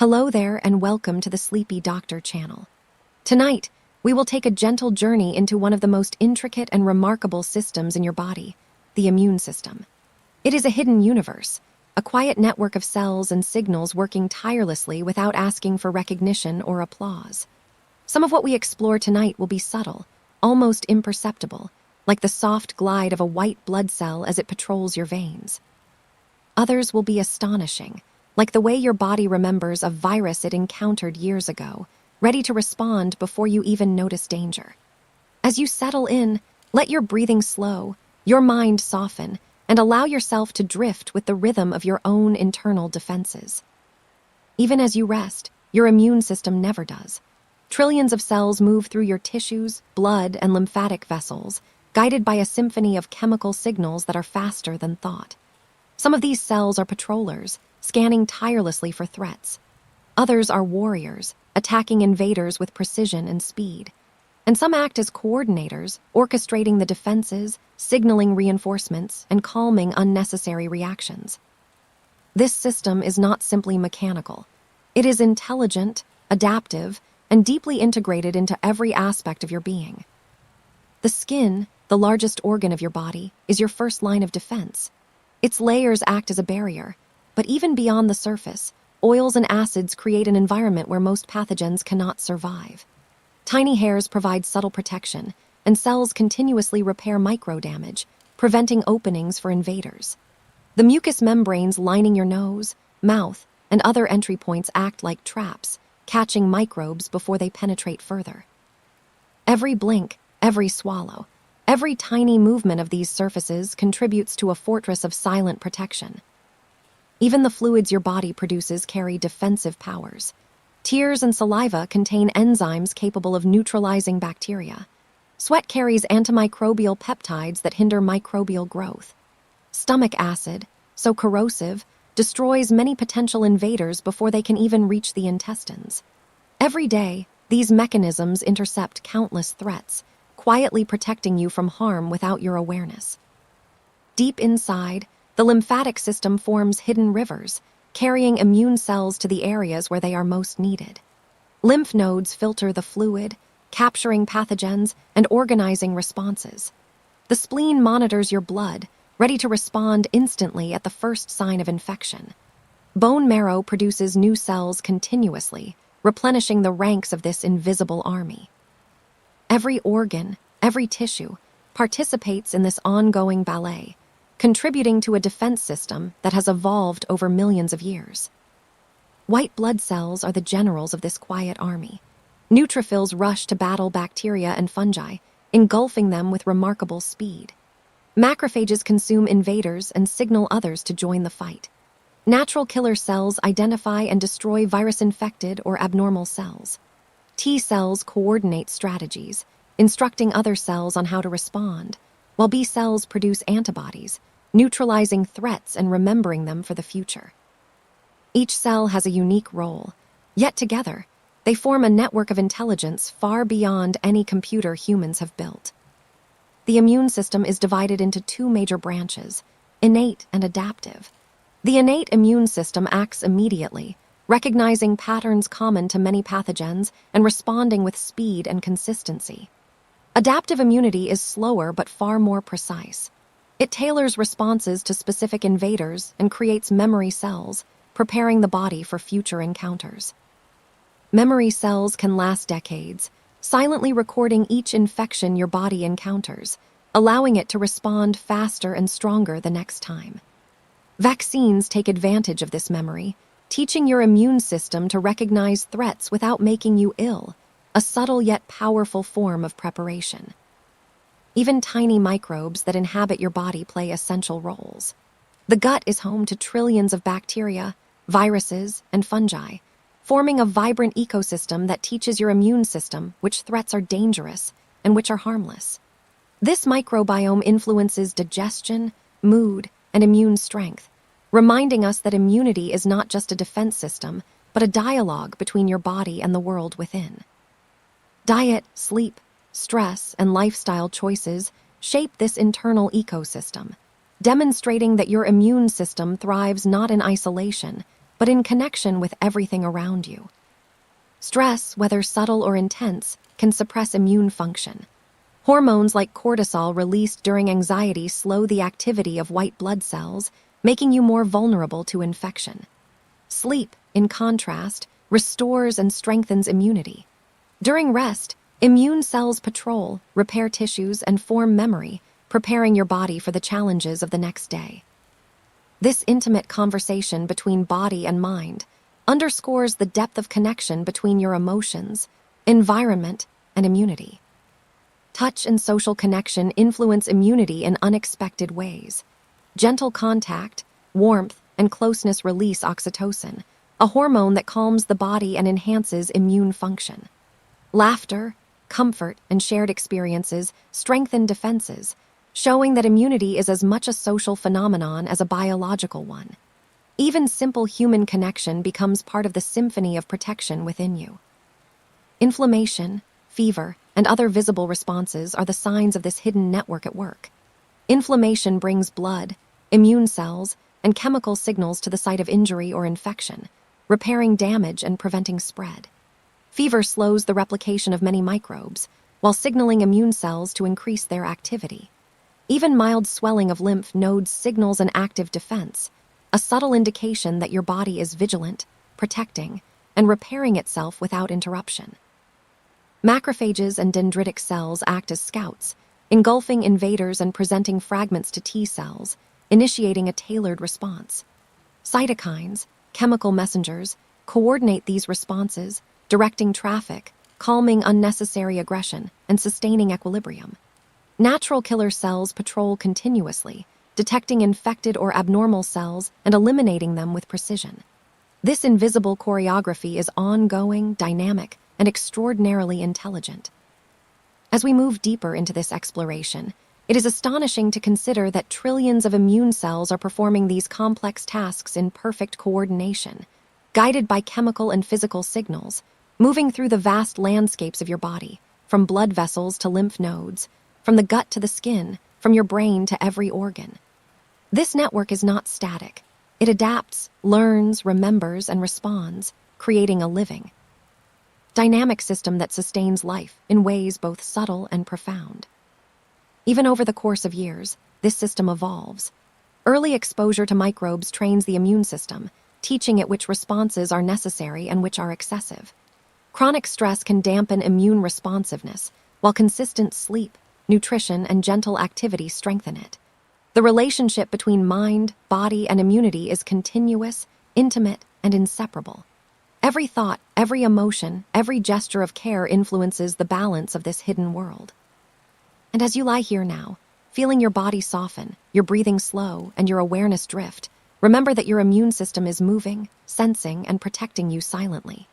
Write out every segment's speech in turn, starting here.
Hello there and welcome to the Sleepy Doctor channel. Tonight, we will take a gentle journey into one of the most intricate and remarkable systems in your body, the immune system. It is a hidden universe, a quiet network of cells and signals working tirelessly without asking for recognition or applause. Some of what we explore tonight will be subtle, almost imperceptible, like the soft glide of a white blood cell as it patrols your veins. Others will be astonishing, like the way your body remembers a virus it encountered years ago, ready to respond before you even notice danger. As you settle in, let your breathing slow, your mind soften, and allow yourself to drift with the rhythm of your own internal defenses. Even as you rest, your immune system never does. Trillions of cells move through your tissues, blood, and lymphatic vessels, guided by a symphony of chemical signals that are faster than thought. Some of these cells are patrollers, scanning tirelessly for threats. Others are warriors, attacking invaders with precision and speed. And some act as coordinators, orchestrating the defenses, signaling reinforcements, and calming unnecessary reactions. This system is not simply mechanical. It is intelligent, adaptive, and deeply integrated into every aspect of your being. The skin, the largest organ of your body, is your first line of defense. Its layers act as a barrier, but even beyond the surface, oils and acids create an environment where most pathogens cannot survive. Tiny hairs provide subtle protection, and cells continuously repair micro-damage, preventing openings for invaders. The mucous membranes lining your nose, mouth, and other entry points act like traps, catching microbes before they penetrate further. Every blink, every swallow, every tiny movement of these surfaces contributes to a fortress of silent protection. Even the fluids your body produces carry defensive powers. Tears and saliva contain enzymes capable of neutralizing bacteria. Sweat carries antimicrobial peptides that hinder microbial growth. Stomach acid, so corrosive, destroys many potential invaders before they can even reach the intestines. Every day, these mechanisms intercept countless threats, quietly protecting you from harm without your awareness. Deep inside, the lymphatic system forms hidden rivers, carrying immune cells to the areas where they are most needed. Lymph nodes filter the fluid, capturing pathogens and organizing responses. The spleen monitors your blood, ready to respond instantly at the first sign of infection. Bone marrow produces new cells continuously, replenishing the ranks of this invisible army. Every organ, every tissue, participates in this ongoing ballet, contributing to a defense system that has evolved over millions of years. White blood cells are the generals of this quiet army. Neutrophils rush to battle bacteria and fungi, engulfing them with remarkable speed. Macrophages consume invaders and signal others to join the fight. Natural killer cells identify and destroy virus-infected or abnormal cells. T cells coordinate strategies, instructing other cells on how to respond, while B cells produce antibodies, neutralizing threats and remembering them for the future. Each cell has a unique role, yet together, they form a network of intelligence far beyond any computer humans have built. The immune system is divided into two major branches, innate and adaptive. The innate immune system acts immediately, recognizing patterns common to many pathogens and responding with speed and consistency. Adaptive immunity is slower but far more precise. It tailors responses to specific invaders and creates memory cells, preparing the body for future encounters. Memory cells can last decades, silently recording each infection your body encounters, allowing it to respond faster and stronger the next time. Vaccines take advantage of this memory, teaching your immune system to recognize threats without making you ill, a subtle yet powerful form of preparation. Even tiny microbes that inhabit your body play essential roles. The gut is home to trillions of bacteria, viruses, and fungi, forming a vibrant ecosystem that teaches your immune system which threats are dangerous and which are harmless. This microbiome influences digestion, mood, and immune strength, reminding us that immunity is not just a defense system, but a dialogue between your body and the world within. Diet, sleep, stress, and lifestyle choices shape this internal ecosystem, demonstrating that your immune system thrives not in isolation, but but in connection with everything around you. Stress, whether subtle or intense, can suppress immune function. Hormones like cortisol released during anxiety slow the activity of white blood cells, making you more vulnerable to infection. Sleep, in contrast, restores and strengthens immunity. During rest, immune cells patrol, repair tissues, and form memory, preparing your body for the challenges of the next day. This intimate conversation between body and mind underscores the depth of connection between your emotions, environment, and immunity. Touch and social connection influence immunity in unexpected ways. Gentle contact, warmth, and closeness release oxytocin, a hormone that calms the body and enhances immune function. Laughter, comfort, and shared experiences strengthen defenses, showing that immunity is as much a social phenomenon as a biological one. Even simple human connection becomes part of the symphony of protection within you. Inflammation, fever, and other visible responses are the signs of this hidden network at work. Inflammation brings blood, immune cells, and chemical signals to the site of injury or infection, repairing damage and preventing spread. Fever slows the replication of many microbes, while signaling immune cells to increase their activity. Even mild swelling of lymph nodes signals an active defense, a subtle indication that your body is vigilant, protecting, and repairing itself without interruption. Macrophages and dendritic cells act as scouts, engulfing invaders and presenting fragments to T cells, initiating a tailored response. Cytokines, chemical messengers, coordinate these responses, directing traffic, calming unnecessary aggression, and sustaining equilibrium. Natural killer cells patrol continuously, detecting infected or abnormal cells and eliminating them with precision. This invisible choreography is ongoing, dynamic, and extraordinarily intelligent. As we move deeper into this exploration, it is astonishing to consider that trillions of immune cells are performing these complex tasks in perfect coordination, guided by chemical and physical signals, moving through the vast landscapes of your body, from blood vessels to lymph nodes, from the gut to the skin, from your brain to every organ. This network is not static. It adapts, learns, remembers, and responds, creating a living, dynamic system that sustains life in ways both subtle and profound. Even over the course of years, this system evolves. Early exposure to microbes trains the immune system, teaching it which responses are necessary and which are excessive. Chronic stress can dampen immune responsiveness, while consistent sleep, nutrition, and gentle activity strengthen it. The relationship between mind, body, and immunity is continuous, intimate, and inseparable. Every thought, every emotion, every gesture of care influences the balance of this hidden world. And as you lie here now, feeling your body soften, your breathing slow, and your awareness drift, remember that your immune system is moving, sensing, and protecting you silently.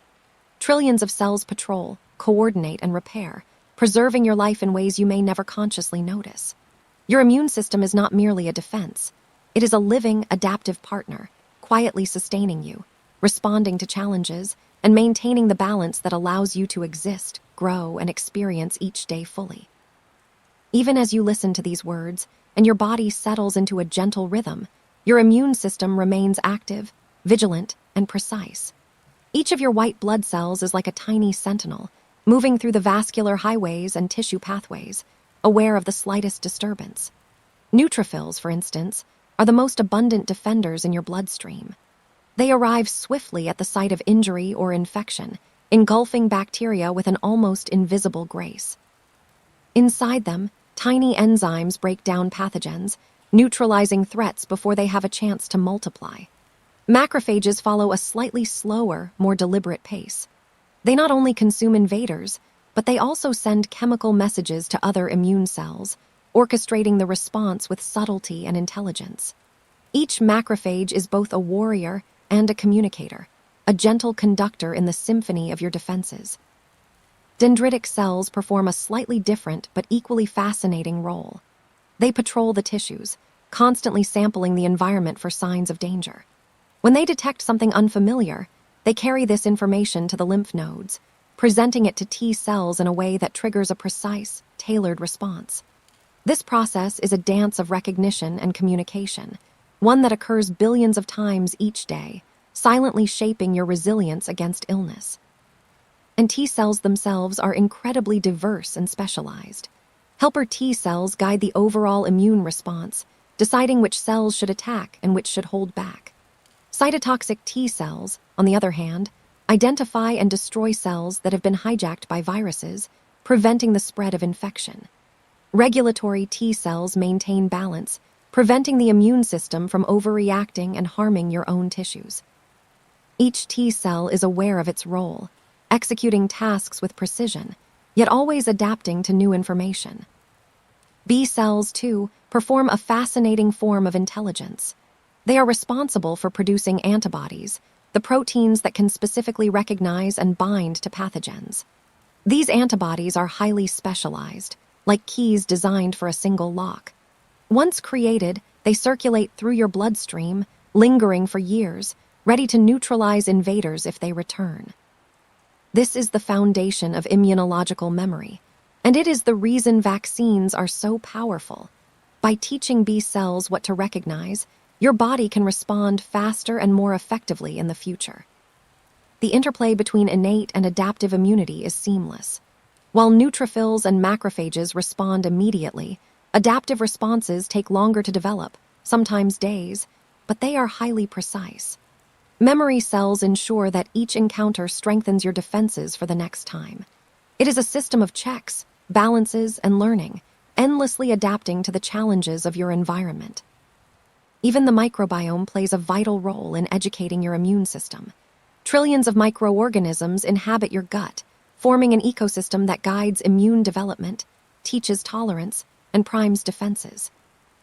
Trillions of cells patrol, coordinate, and repair, preserving your life in ways you may never consciously notice. Your immune system is not merely a defense. It is a living, adaptive partner, quietly sustaining you, responding to challenges, and maintaining the balance that allows you to exist, grow, and experience each day fully. Even as you listen to these words, and your body settles into a gentle rhythm, your immune system remains active, vigilant, and precise. Each of your white blood cells is like a tiny sentinel, moving through the vascular highways and tissue pathways, aware of the slightest disturbance. Neutrophils, for instance, are the most abundant defenders in your bloodstream. They arrive swiftly at the site of injury or infection, engulfing bacteria with an almost invisible grace. Inside them, tiny enzymes break down pathogens, neutralizing threats before they have a chance to multiply. Macrophages follow a slightly slower, more deliberate pace. They not only consume invaders, but they also send chemical messages to other immune cells, orchestrating the response with subtlety and intelligence. Each macrophage is both a warrior and a communicator, a gentle conductor in the symphony of your defenses. Dendritic cells perform a slightly different but equally fascinating role. They patrol the tissues, constantly sampling the environment for signs of danger. When they detect something unfamiliar, they carry this information to the lymph nodes, presenting it to T cells in a way that triggers a precise, tailored response. This process is a dance of recognition and communication, one that occurs billions of times each day, silently shaping your resilience against illness. And T cells themselves are incredibly diverse and specialized. Helper T cells guide the overall immune response, deciding which cells should attack and which should hold back. Cytotoxic T cells, on the other hand, identify and destroy cells that have been hijacked by viruses, preventing the spread of infection. Regulatory T cells maintain balance, preventing the immune system from overreacting and harming your own tissues. Each T cell is aware of its role, executing tasks with precision, yet always adapting to new information. B cells, too, perform a fascinating form of intelligence. They are responsible for producing antibodies, the proteins that can specifically recognize and bind to pathogens. These antibodies are highly specialized, like keys designed for a single lock. Once created, they circulate through your bloodstream, lingering for years, ready to neutralize invaders if they return. This is the foundation of immunological memory, and it is the reason vaccines are so powerful. By teaching B cells what to recognize, your body can respond faster and more effectively in the future. The interplay between innate and adaptive immunity is seamless. While neutrophils and macrophages respond immediately, adaptive responses take longer to develop, sometimes days, but they are highly precise. Memory cells ensure that each encounter strengthens your defenses for the next time. It is a system of checks, balances, and learning, endlessly adapting to the challenges of your environment. Even the microbiome plays a vital role in educating your immune system. Trillions of microorganisms inhabit your gut, forming an ecosystem that guides immune development, teaches tolerance, and primes defenses.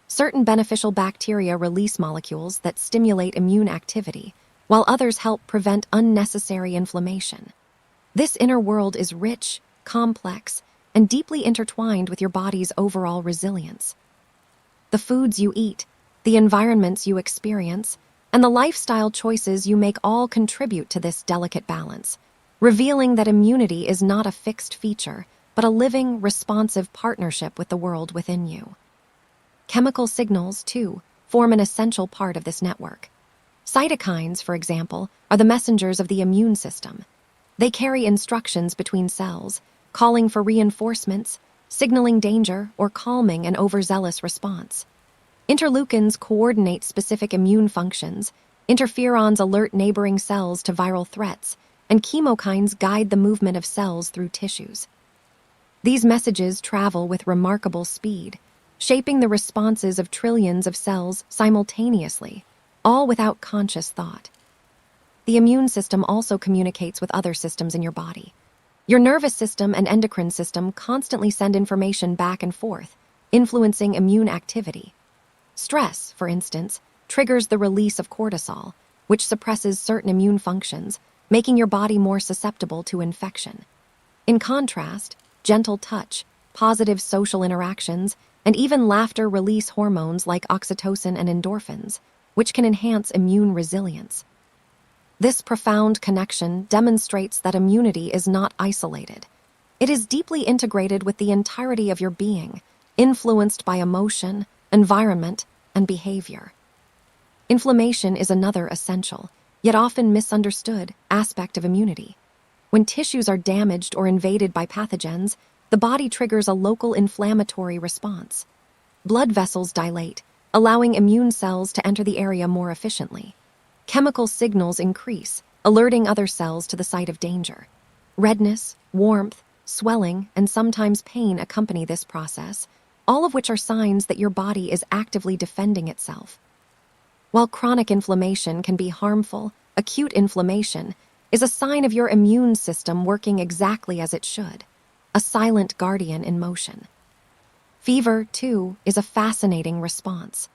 Certain beneficial bacteria release molecules that stimulate immune activity, while others help prevent unnecessary inflammation. This inner world is rich, complex, and deeply intertwined with your body's overall resilience. The foods you eat, the environments you experience, and the lifestyle choices you make all contribute to this delicate balance, revealing that immunity is not a fixed feature, but a living, responsive partnership with the world within you. Chemical signals, too, form an essential part of this network. Cytokines, for example, are the messengers of the immune system. They carry instructions between cells, calling for reinforcements, signaling danger, or calming an overzealous response. Interleukins coordinate specific immune functions, interferons alert neighboring cells to viral threats, and chemokines guide the movement of cells through tissues. These messages travel with remarkable speed, shaping the responses of trillions of cells simultaneously, all without conscious thought. The immune system also communicates with other systems in your body. Your nervous system and endocrine system constantly send information back and forth, influencing immune activity. Stress, for instance, triggers the release of cortisol, which suppresses certain immune functions, making your body more susceptible to infection. In contrast, gentle touch, positive social interactions, and even laughter release hormones like oxytocin and endorphins, which can enhance immune resilience. This profound connection demonstrates that immunity is not isolated. It is deeply integrated with the entirety of your being, influenced by emotion, environment, and behavior. Inflammation is another essential, yet often misunderstood, aspect of immunity. When tissues are damaged or invaded by pathogens, the body triggers a local inflammatory response. Blood vessels dilate, allowing immune cells to enter the area more efficiently. Chemical signals increase, alerting other cells to the site of danger. Redness, warmth, swelling, and sometimes pain accompany this process, all of which are signs that your body is actively defending itself. While chronic inflammation can be harmful, acute inflammation is a sign of your immune system working exactly as it should, a silent guardian in motion. Fever, too, is a fascinating response.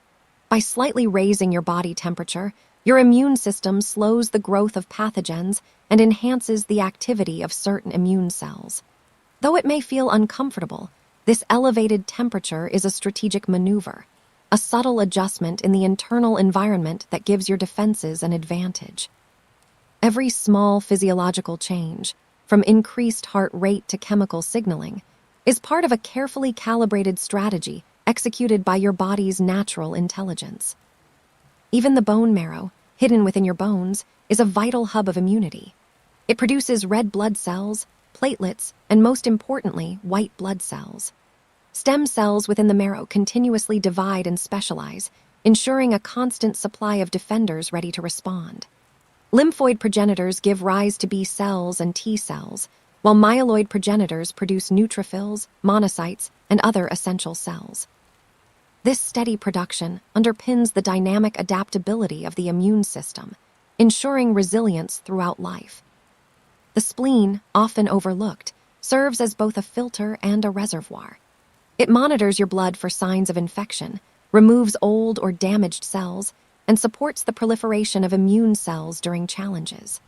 By slightly raising your body temperature, your immune system slows the growth of pathogens and enhances the activity of certain immune cells. Though it may feel uncomfortable, this elevated temperature is a strategic maneuver, a subtle adjustment in the internal environment that gives your defenses an advantage. Every small physiological change, from increased heart rate to chemical signaling, is part of a carefully calibrated strategy executed by your body's natural intelligence. Even the bone marrow, hidden within your bones, is a vital hub of immunity. It produces red blood cells, platelets, and most importantly, white blood cells. Stem cells within the marrow continuously divide and specialize, ensuring a constant supply of defenders ready to respond. Lymphoid progenitors give rise to B cells and T cells, while myeloid progenitors produce neutrophils, monocytes, and other essential cells. This steady production underpins the dynamic adaptability of the immune system, ensuring resilience throughout life. The spleen, often overlooked, serves as both a filter and a reservoir. It monitors your blood for signs of infection, removes old or damaged cells, and supports the proliferation of immune cells during challenges.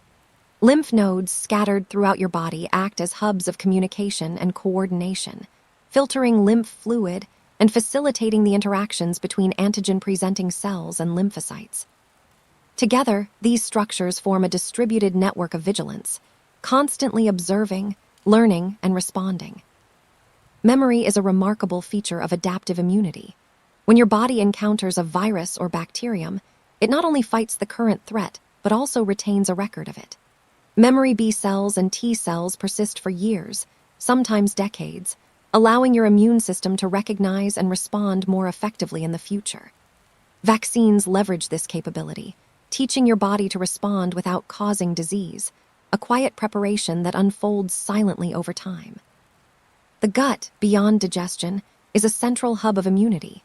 Lymph nodes scattered throughout your body act as hubs of communication and coordination, filtering lymph fluid and facilitating the interactions between antigen-presenting cells and lymphocytes. Together, these structures form a distributed network of vigilance, constantly observing, learning, and responding. Memory is a remarkable feature of adaptive immunity. When your body encounters a virus or bacterium, it not only fights the current threat, but also retains a record of it. Memory B cells and T cells persist for years, sometimes decades, allowing your immune system to recognize and respond more effectively in the future. Vaccines leverage this capability, teaching your body to respond without causing disease, a quiet preparation that unfolds silently over time. The gut, beyond digestion, is a central hub of immunity.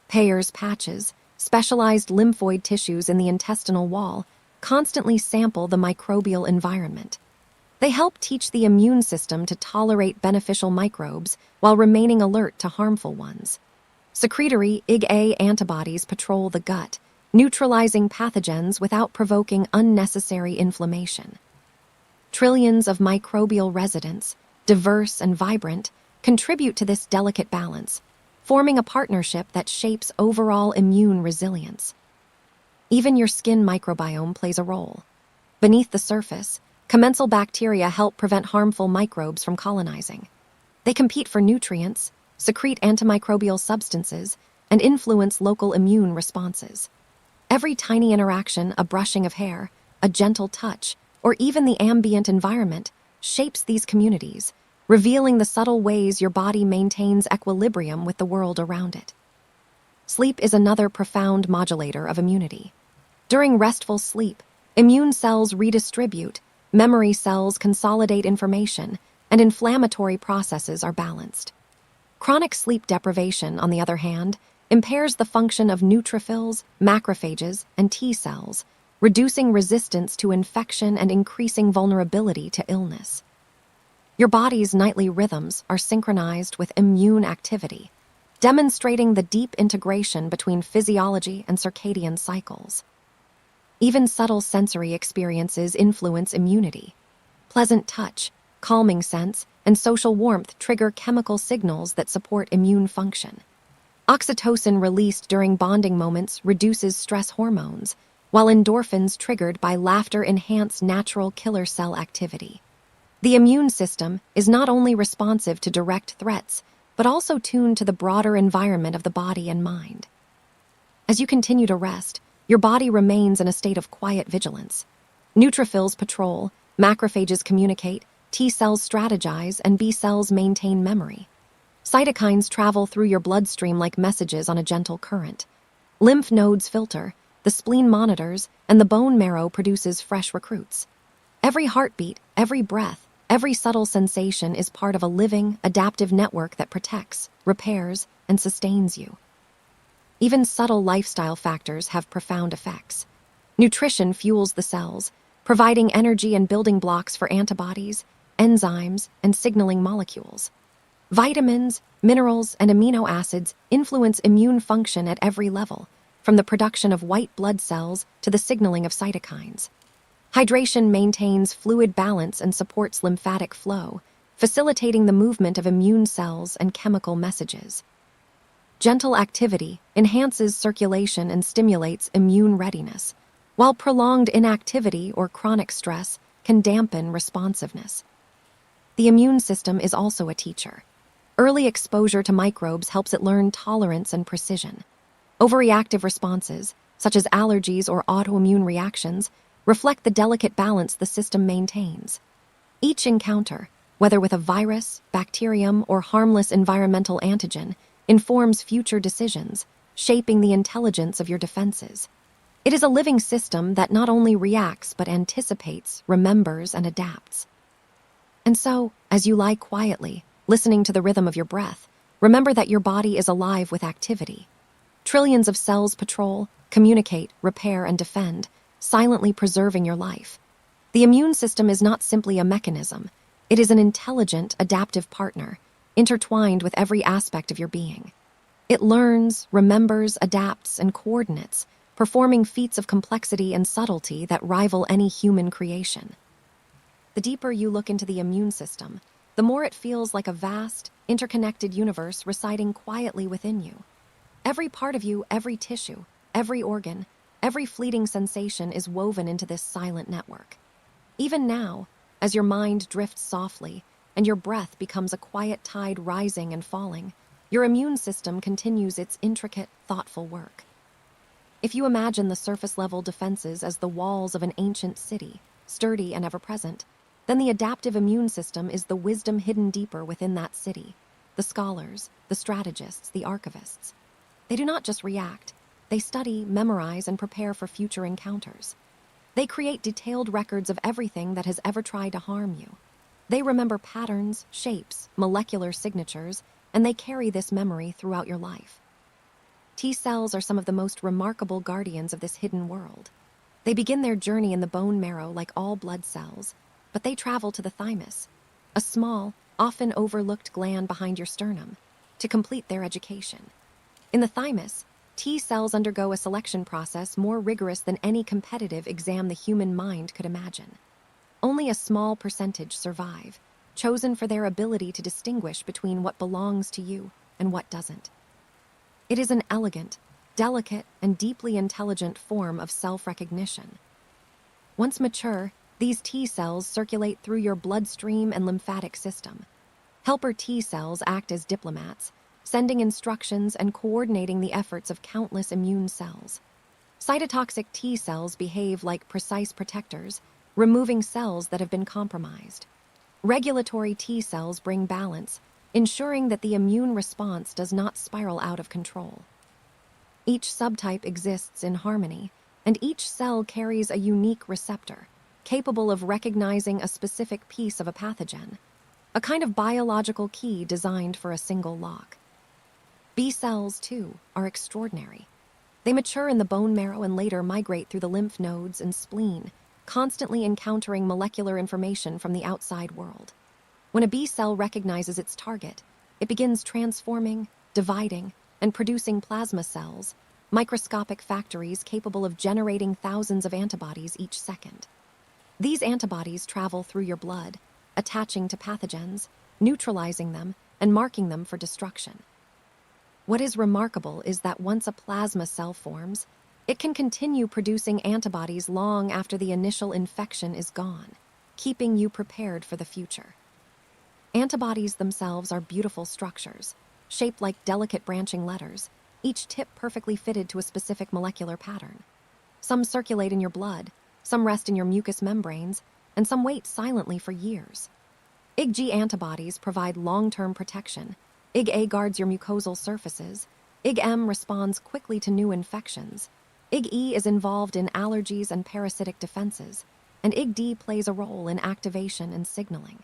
Peyer's patches, specialized lymphoid tissues in the intestinal wall, constantly sample the microbial environment. They help teach the immune system to tolerate beneficial microbes while remaining alert to harmful ones. Secretory IgA antibodies patrol the gut, neutralizing pathogens without provoking unnecessary inflammation. Trillions of microbial residents, diverse and vibrant, contribute to this delicate balance, forming a partnership that shapes overall immune resilience. Even your skin microbiome plays a role. Beneath the surface, commensal bacteria help prevent harmful microbes from colonizing. They compete for nutrients, secrete antimicrobial substances, and influence local immune responses. Every tiny interaction, a brushing of hair, a gentle touch, or even the ambient environment, shapes these communities, revealing the subtle ways your body maintains equilibrium with the world around it. Sleep is another profound modulator of immunity. During restful sleep, immune cells redistribute, memory cells consolidate information, and inflammatory processes are balanced. Chronic sleep deprivation, on the other hand, impairs the function of neutrophils, macrophages, and T cells, reducing resistance to infection and increasing vulnerability to illness. Your body's nightly rhythms are synchronized with immune activity, demonstrating the deep integration between physiology and circadian cycles. Even subtle sensory experiences influence immunity. Pleasant touch, calming scents, and social warmth trigger chemical signals that support immune function. Oxytocin released during bonding moments reduces stress hormones, while endorphins triggered by laughter enhance natural killer cell activity. The immune system is not only responsive to direct threats, but also tuned to the broader environment of the body and mind. As you continue to rest, your body remains in a state of quiet vigilance. Neutrophils patrol, macrophages communicate, T cells strategize, and B cells maintain memory. Cytokines travel through your bloodstream like messages on a gentle current. Lymph nodes filter, the spleen monitors, and the bone marrow produces fresh recruits. Every heartbeat, every breath, every subtle sensation is part of a living, adaptive network that protects, repairs, and sustains you. Even subtle lifestyle factors have profound effects. Nutrition fuels the cells, providing energy and building blocks for antibodies, enzymes, and signaling molecules. Vitamins, minerals, and amino acids influence immune function at every level, from the production of white blood cells to the signaling of cytokines. Hydration maintains fluid balance and supports lymphatic flow, facilitating the movement of immune cells and chemical messages. Gentle activity enhances circulation and stimulates immune readiness, while prolonged inactivity or chronic stress can dampen responsiveness. The immune system is also a teacher. Early exposure to microbes helps it learn tolerance and precision. Overreactive responses, such as allergies or autoimmune reactions, reflect the delicate balance the system maintains. Each encounter, whether with a virus, bacterium, or harmless environmental antigen, informs future decisions, shaping the intelligence of your defenses. It is a living system that not only reacts but anticipates, remembers, and adapts. And so, as you lie quietly, listening to the rhythm of your breath, remember that your body is alive with activity. Trillions of cells patrol, communicate, repair, and defend, silently preserving your life. The immune system is not simply a mechanism. It is an intelligent, adaptive partner, intertwined with every aspect of your being. It learns, remembers, adapts, and coordinates, performing feats of complexity and subtlety that rival any human creation. The deeper you look into the immune system, the more it feels like a vast, interconnected universe residing quietly within you. Every part of you, every tissue, every organ, every fleeting sensation is woven into this silent network. Even now, as your mind drifts softly and your breath becomes a quiet tide rising and falling, your immune system continues its intricate, thoughtful work. If you imagine the surface-level defenses as the walls of an ancient city, sturdy and ever-present, then the adaptive immune system is the wisdom hidden deeper within that city, the scholars, the strategists, the archivists. They do not just react, they study, memorize, and prepare for future encounters. They create detailed records of everything that has ever tried to harm you. They remember patterns, shapes, molecular signatures, and they carry this memory throughout your life. T cells are some of the most remarkable guardians of this hidden world. They begin their journey in the bone marrow like all blood cells, but they travel to the thymus, a small, often overlooked gland behind your sternum, to complete their education. In the thymus, T cells undergo a selection process more rigorous than any competitive exam the human mind could imagine. Only a small percentage survive, chosen for their ability to distinguish between what belongs to you and what doesn't. It is an elegant, delicate, and deeply intelligent form of self-recognition. Once mature, these T cells circulate through your bloodstream and lymphatic system. Helper T cells act as diplomats, sending instructions and coordinating the efforts of countless immune cells. Cytotoxic T cells behave like precise protectors, removing cells that have been compromised. Regulatory T cells bring balance, ensuring that the immune response does not spiral out of control. Each subtype exists in harmony, and each cell carries a unique receptor, capable of recognizing a specific piece of a pathogen, a kind of biological key designed for a single lock. B cells, too, are extraordinary. They mature in the bone marrow and later migrate through the lymph nodes and spleen, constantly encountering molecular information from the outside world. When a B cell recognizes its target, it begins transforming, dividing, and producing plasma cells, microscopic factories capable of generating thousands of antibodies each second. These antibodies travel through your blood, attaching to pathogens, neutralizing them, and marking them for destruction. What is remarkable is that once a plasma cell forms, it can continue producing antibodies long after the initial infection is gone, keeping you prepared for the future. Antibodies themselves are beautiful structures, shaped like delicate branching letters, each tip perfectly fitted to a specific molecular pattern. Some circulate in your blood, some rest in your mucous membranes, and some wait silently for years. IgG antibodies provide long-term protection. IgA guards your mucosal surfaces. IgM responds quickly to new infections. IgE is involved in allergies and parasitic defenses, and IgD plays a role in activation and signaling.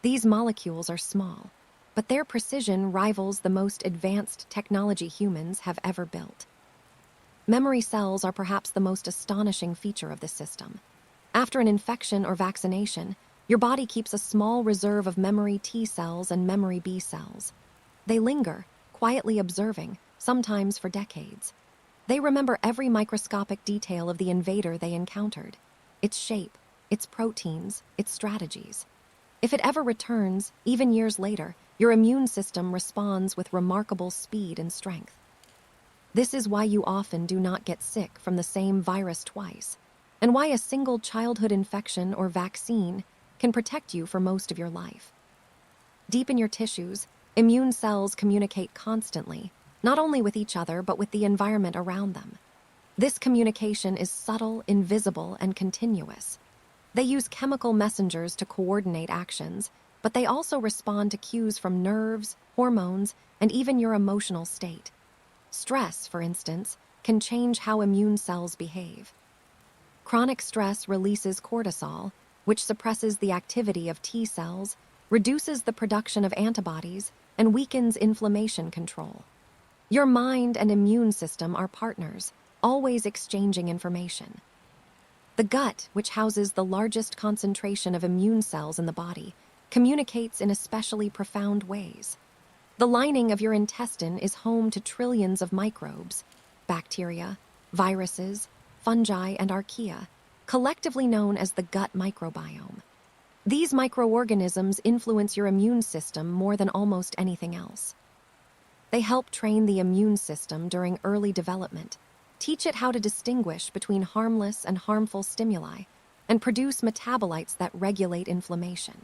These molecules are small, but their precision rivals the most advanced technology humans have ever built. Memory cells are perhaps the most astonishing feature of this system. After an infection or vaccination, your body keeps a small reserve of memory T cells and memory B cells. They linger, quietly observing, sometimes for decades. They remember every microscopic detail of the invader they encountered, its shape, its proteins, its strategies. If it ever returns, even years later, your immune system responds with remarkable speed and strength. This is why you often do not get sick from the same virus twice, and why a single childhood infection or vaccine can protect you for most of your life. Deep in your tissues, immune cells communicate constantly, not only with each other but with the environment around them. This communication is subtle, invisible, and continuous. They use chemical messengers to coordinate actions, but they also respond to cues from nerves, hormones, and even your emotional state. Stress, for instance, can change how immune cells behave. Chronic stress releases cortisol, which suppresses the activity of T cells, reduces the production of antibodies, and weakens inflammation control. Your mind and immune system are partners, always exchanging information. The gut, which houses the largest concentration of immune cells in the body, communicates in especially profound ways. The lining of your intestine is home to trillions of microbes, bacteria, viruses, fungi, and archaea, collectively known as the gut microbiome. These microorganisms influence your immune system more than almost anything else. They help train the immune system during early development, teach it how to distinguish between harmless and harmful stimuli, and produce metabolites that regulate inflammation.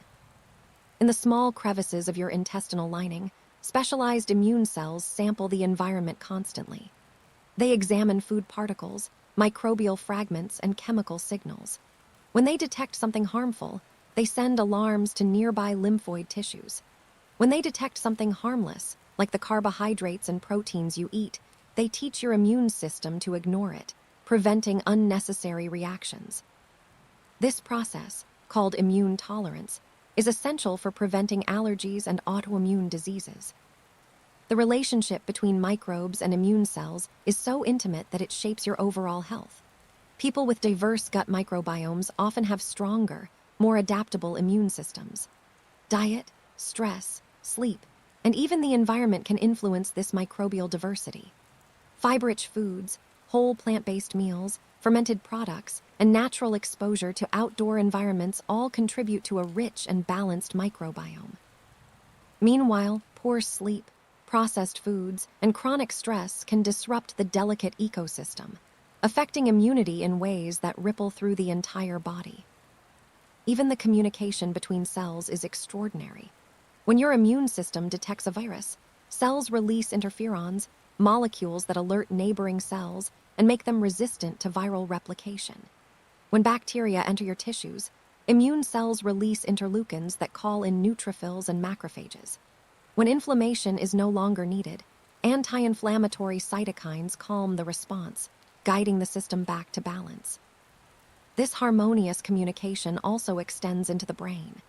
In the small crevices of your intestinal lining, specialized immune cells sample the environment constantly. They examine food particles, microbial fragments, and chemical signals. When they detect something harmful, they send alarms to nearby lymphoid tissues. When they detect something harmless, like the carbohydrates and proteins you eat, they teach your immune system to ignore it, preventing unnecessary reactions. This process, called immune tolerance, is essential for preventing allergies and autoimmune diseases. The relationship between microbes and immune cells is so intimate that it shapes your overall health. People with diverse gut microbiomes often have stronger, more adaptable immune systems. Diet, stress, sleep, and even the environment can influence this microbial diversity. Fiber-rich foods, whole plant-based meals, fermented products, and natural exposure to outdoor environments all contribute to a rich and balanced microbiome. Meanwhile, poor sleep, processed foods, and chronic stress can disrupt the delicate ecosystem, affecting immunity in ways that ripple through the entire body. Even the communication between cells is extraordinary. When your immune system detects a virus, cells release interferons, molecules that alert neighboring cells and make them resistant to viral replication. When bacteria enter your tissues, immune cells release interleukins that call in neutrophils and macrophages. When inflammation is no longer needed, anti-inflammatory cytokines calm the response, guiding the system back to balance. This harmonious communication also extends into the brain.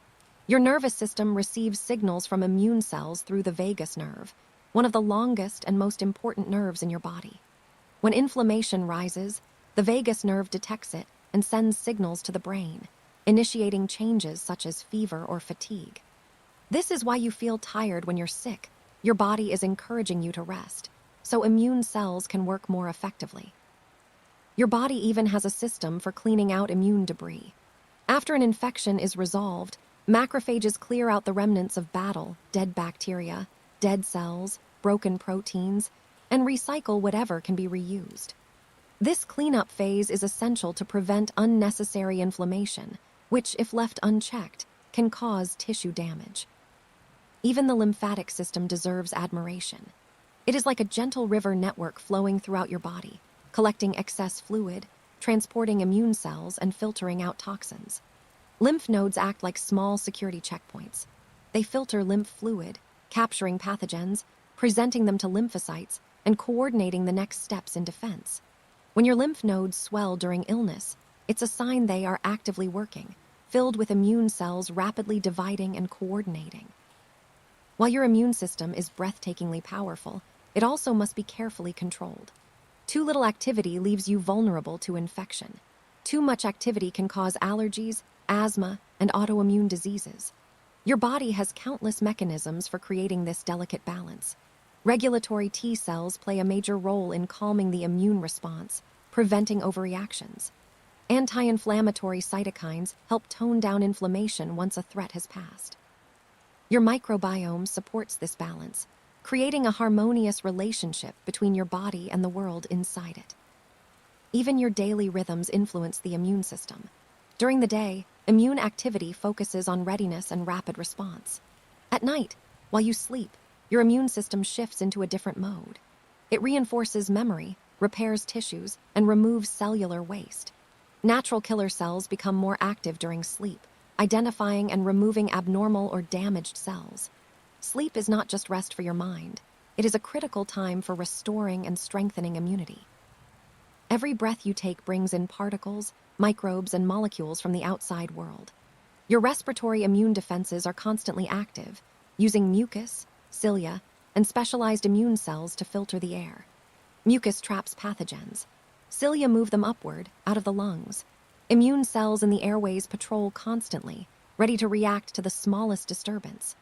Your nervous system receives signals from immune cells through the vagus nerve, one of the longest and most important nerves in your body. When inflammation rises, the vagus nerve detects it and sends signals to the brain, initiating changes such as fever or fatigue. This is why you feel tired when you're sick. Your body is encouraging you to rest, so immune cells can work more effectively. Your body even has a system for cleaning out immune debris. After an infection is resolved, macrophages clear out the remnants of battle, dead bacteria, dead cells, broken proteins, and recycle whatever can be reused. This cleanup phase is essential to prevent unnecessary inflammation, which, if left unchecked, can cause tissue damage. Even the lymphatic system deserves admiration. It is like a gentle river network flowing throughout your body, collecting excess fluid, transporting immune cells, and filtering out toxins. Lymph nodes act like small security checkpoints. They filter lymph fluid, capturing pathogens, presenting them to lymphocytes, and coordinating the next steps in defense. When your lymph nodes swell during illness, it's a sign they are actively working, filled with immune cells rapidly dividing and coordinating. While your immune system is breathtakingly powerful, it also must be carefully controlled. Too little activity leaves you vulnerable to infection. Too much activity can cause allergies, asthma, and autoimmune diseases. Your body has countless mechanisms for creating this delicate balance. Regulatory T cells play a major role in calming the immune response, preventing overreactions. Anti-inflammatory cytokines help tone down inflammation once a threat has passed. Your microbiome supports this balance, creating a harmonious relationship between your body and the world inside it. Even your daily rhythms influence the immune system. During the day, immune activity focuses on readiness and rapid response. At night, while you sleep, your immune system shifts into a different mode. It reinforces memory, repairs tissues, and removes cellular waste. Natural killer cells become more active during sleep, identifying and removing abnormal or damaged cells. Sleep is not just rest for your mind. It is a critical time for restoring and strengthening immunity. Every breath you take brings in particles, microbes, and molecules from the outside world. Your respiratory immune defenses are constantly active, using mucus, cilia, and specialized immune cells to filter the air. Mucus traps pathogens. Cilia move them upward, out of the lungs. Immune cells in the airways patrol constantly, ready to react to the smallest disturbance.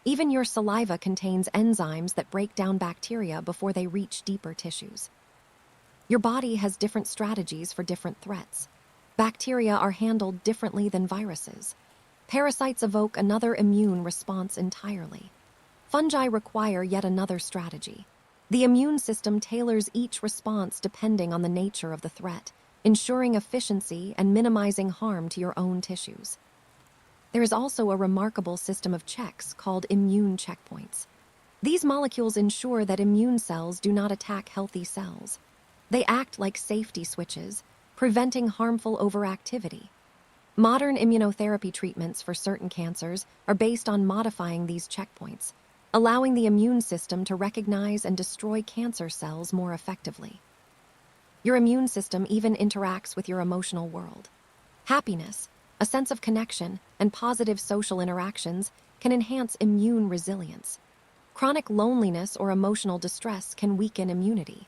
Even your saliva contains enzymes that break down bacteria before they reach deeper tissues. Your body has different strategies for different threats. Bacteria are handled differently than viruses. Parasites evoke another immune response entirely. Fungi require yet another strategy. The immune system tailors each response depending on the nature of the threat, ensuring efficiency and minimizing harm to your own tissues. There is also a remarkable system of checks called immune checkpoints. These molecules ensure that immune cells do not attack healthy cells. They act like safety switches, preventing harmful overactivity. Modern immunotherapy treatments for certain cancers are based on modifying these checkpoints, allowing the immune system to recognize and destroy cancer cells more effectively. Your immune system even interacts with your emotional world. Happiness, a sense of connection, and positive social interactions can enhance immune resilience. Chronic loneliness or emotional distress can weaken immunity.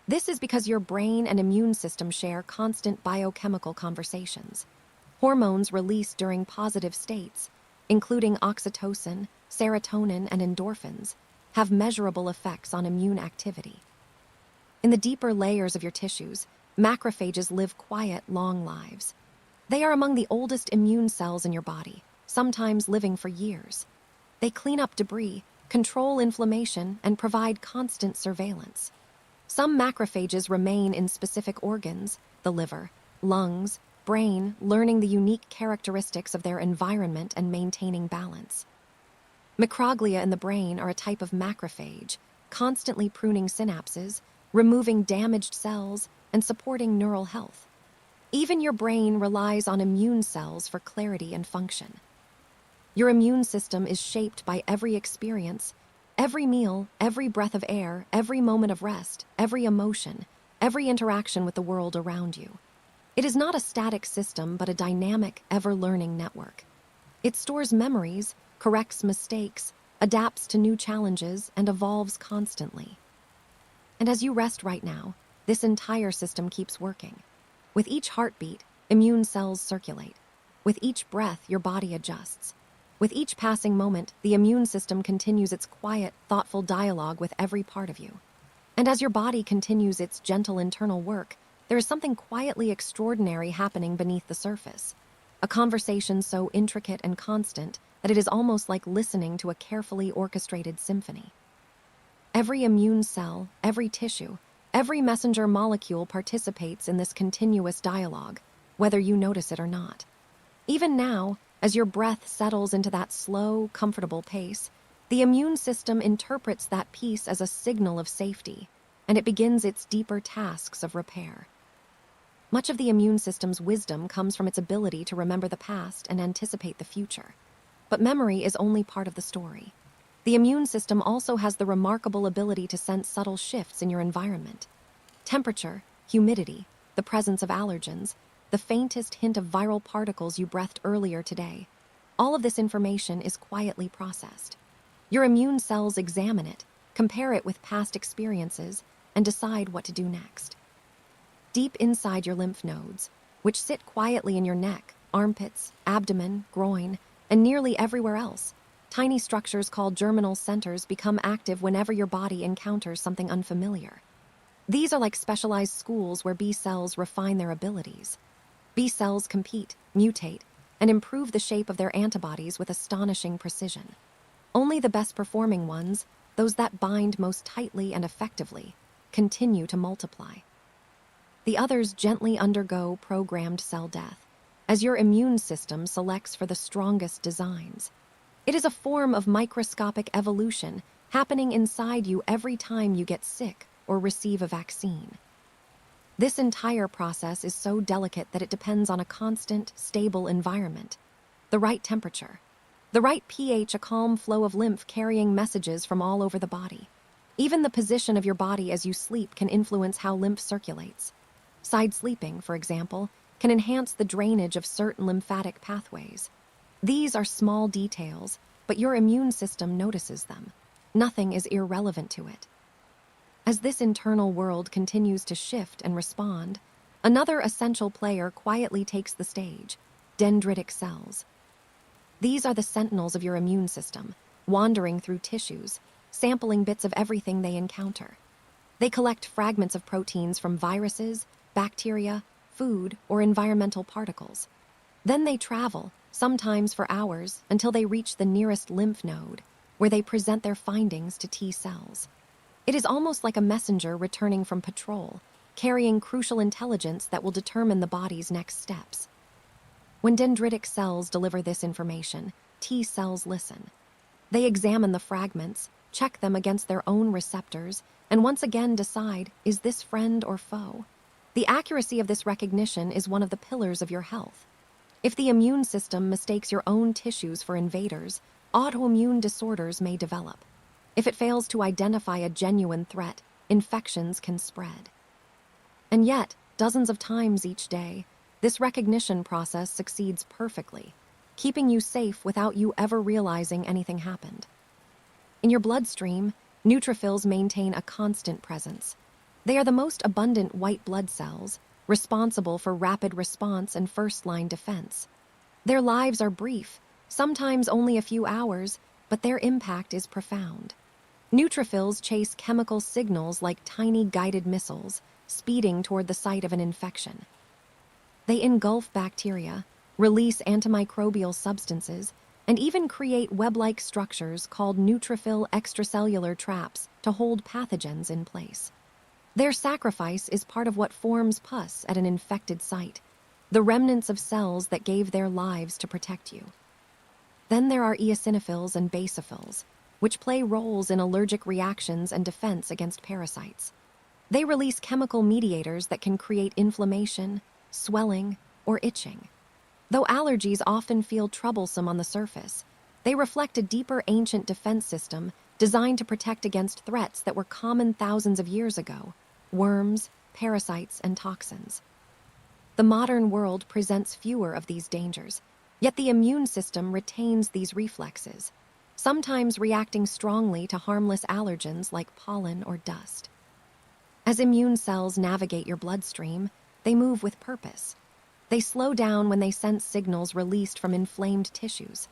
This is because your brain and immune system share constant biochemical conversations. Hormones released during positive states, including oxytocin, serotonin, and endorphins, have measurable effects on immune activity. In the deeper layers of your tissues, macrophages live quiet, long lives. They are among the oldest immune cells in your body, sometimes living for years. They clean up debris, control inflammation, and provide constant surveillance. Some macrophages remain in specific organs, the liver, lungs, brain, learning the unique characteristics of their environment and maintaining balance. Microglia in the brain are a type of macrophage, constantly pruning synapses, removing damaged cells, and supporting neural health. Even your brain relies on immune cells for clarity and function. Your immune system is shaped by every experience, every meal, every breath of air, every moment of rest, every emotion, every interaction with the world around you. It is not a static system, but a dynamic, ever-learning network. It stores memories, corrects mistakes, adapts to new challenges, and evolves constantly. And as you rest right now, this entire system keeps working. With each heartbeat, immune cells circulate. With each breath, your body adjusts. With each passing moment, the immune system continues its quiet, thoughtful dialogue with every part of you. And as your body continues its gentle internal work, there is something quietly extraordinary happening beneath the surface. A conversation so intricate and constant that it is almost like listening to a carefully orchestrated symphony. Every immune cell, every tissue, every messenger molecule participates in this continuous dialogue, whether you notice it or not. Even now, as your breath settles into that slow, comfortable pace, the immune system interprets that peace as a signal of safety, and it begins its deeper tasks of repair. Much of the immune system's wisdom comes from its ability to remember the past and anticipate the future. But memory is only part of the story. The immune system also has the remarkable ability to sense subtle shifts in your environment. Temperature, humidity, the presence of allergens, the faintest hint of viral particles you breathed earlier today. All of this information is quietly processed. Your immune cells examine it, compare it with past experiences, and decide what to do next. Deep inside your lymph nodes, which sit quietly in your neck, armpits, abdomen, groin, and nearly everywhere else, tiny structures called germinal centers become active whenever your body encounters something unfamiliar. These are like specialized schools where B cells refine their abilities. B cells compete, mutate, and improve the shape of their antibodies with astonishing precision. Only the best performing ones, those that bind most tightly and effectively, continue to multiply. The others gently undergo programmed cell death, as your immune system selects for the strongest designs. It is a form of microscopic evolution happening inside you every time you get sick or receive a vaccine. This entire process is so delicate that it depends on a constant, stable environment, the right temperature, the right pH, a calm flow of lymph carrying messages from all over the body. Even the position of your body as you sleep can influence how lymph circulates. Side sleeping, for example, can enhance the drainage of certain lymphatic pathways. These are small details, but your immune system notices them. Nothing is irrelevant to it. As this internal world continues to shift and respond, another essential player quietly takes the stage: dendritic cells. These are the sentinels of your immune system, wandering through tissues, sampling bits of everything they encounter. They collect fragments of proteins from viruses, bacteria, food, or environmental particles. Then they travel, sometimes for hours, until they reach the nearest lymph node, where they present their findings to T cells. It is almost like a messenger returning from patrol, carrying crucial intelligence that will determine the body's next steps. When dendritic cells deliver this information, T cells listen. They examine the fragments, check them against their own receptors, and once again decide, is this friend or foe? The accuracy of this recognition is one of the pillars of your health. If the immune system mistakes your own tissues for invaders, autoimmune disorders may develop. If it fails to identify a genuine threat, infections can spread. And yet, dozens of times each day, this recognition process succeeds perfectly, keeping you safe without you ever realizing anything happened. In your bloodstream, neutrophils maintain a constant presence. They are the most abundant white blood cells, responsible for rapid response and first-line defense. Their lives are brief, sometimes only a few hours, but their impact is profound. Neutrophils chase chemical signals like tiny guided missiles, speeding toward the site of an infection. They engulf bacteria, release antimicrobial substances, and even create web-like structures called neutrophil extracellular traps to hold pathogens in place. Their sacrifice is part of what forms pus at an infected site, the remnants of cells that gave their lives to protect you. Then there are eosinophils and basophils, which play roles in allergic reactions and defense against parasites. They release chemical mediators that can create inflammation, swelling, or itching. Though allergies often feel troublesome on the surface, they reflect a deeper ancient defense system designed to protect against threats that were common thousands of years ago: worms, parasites, and toxins. The modern world presents fewer of these dangers, yet the immune system retains these reflexes, sometimes reacting strongly to harmless allergens like pollen or dust. As immune cells navigate your bloodstream, they move with purpose. They slow down when they sense signals released from inflamed tissues.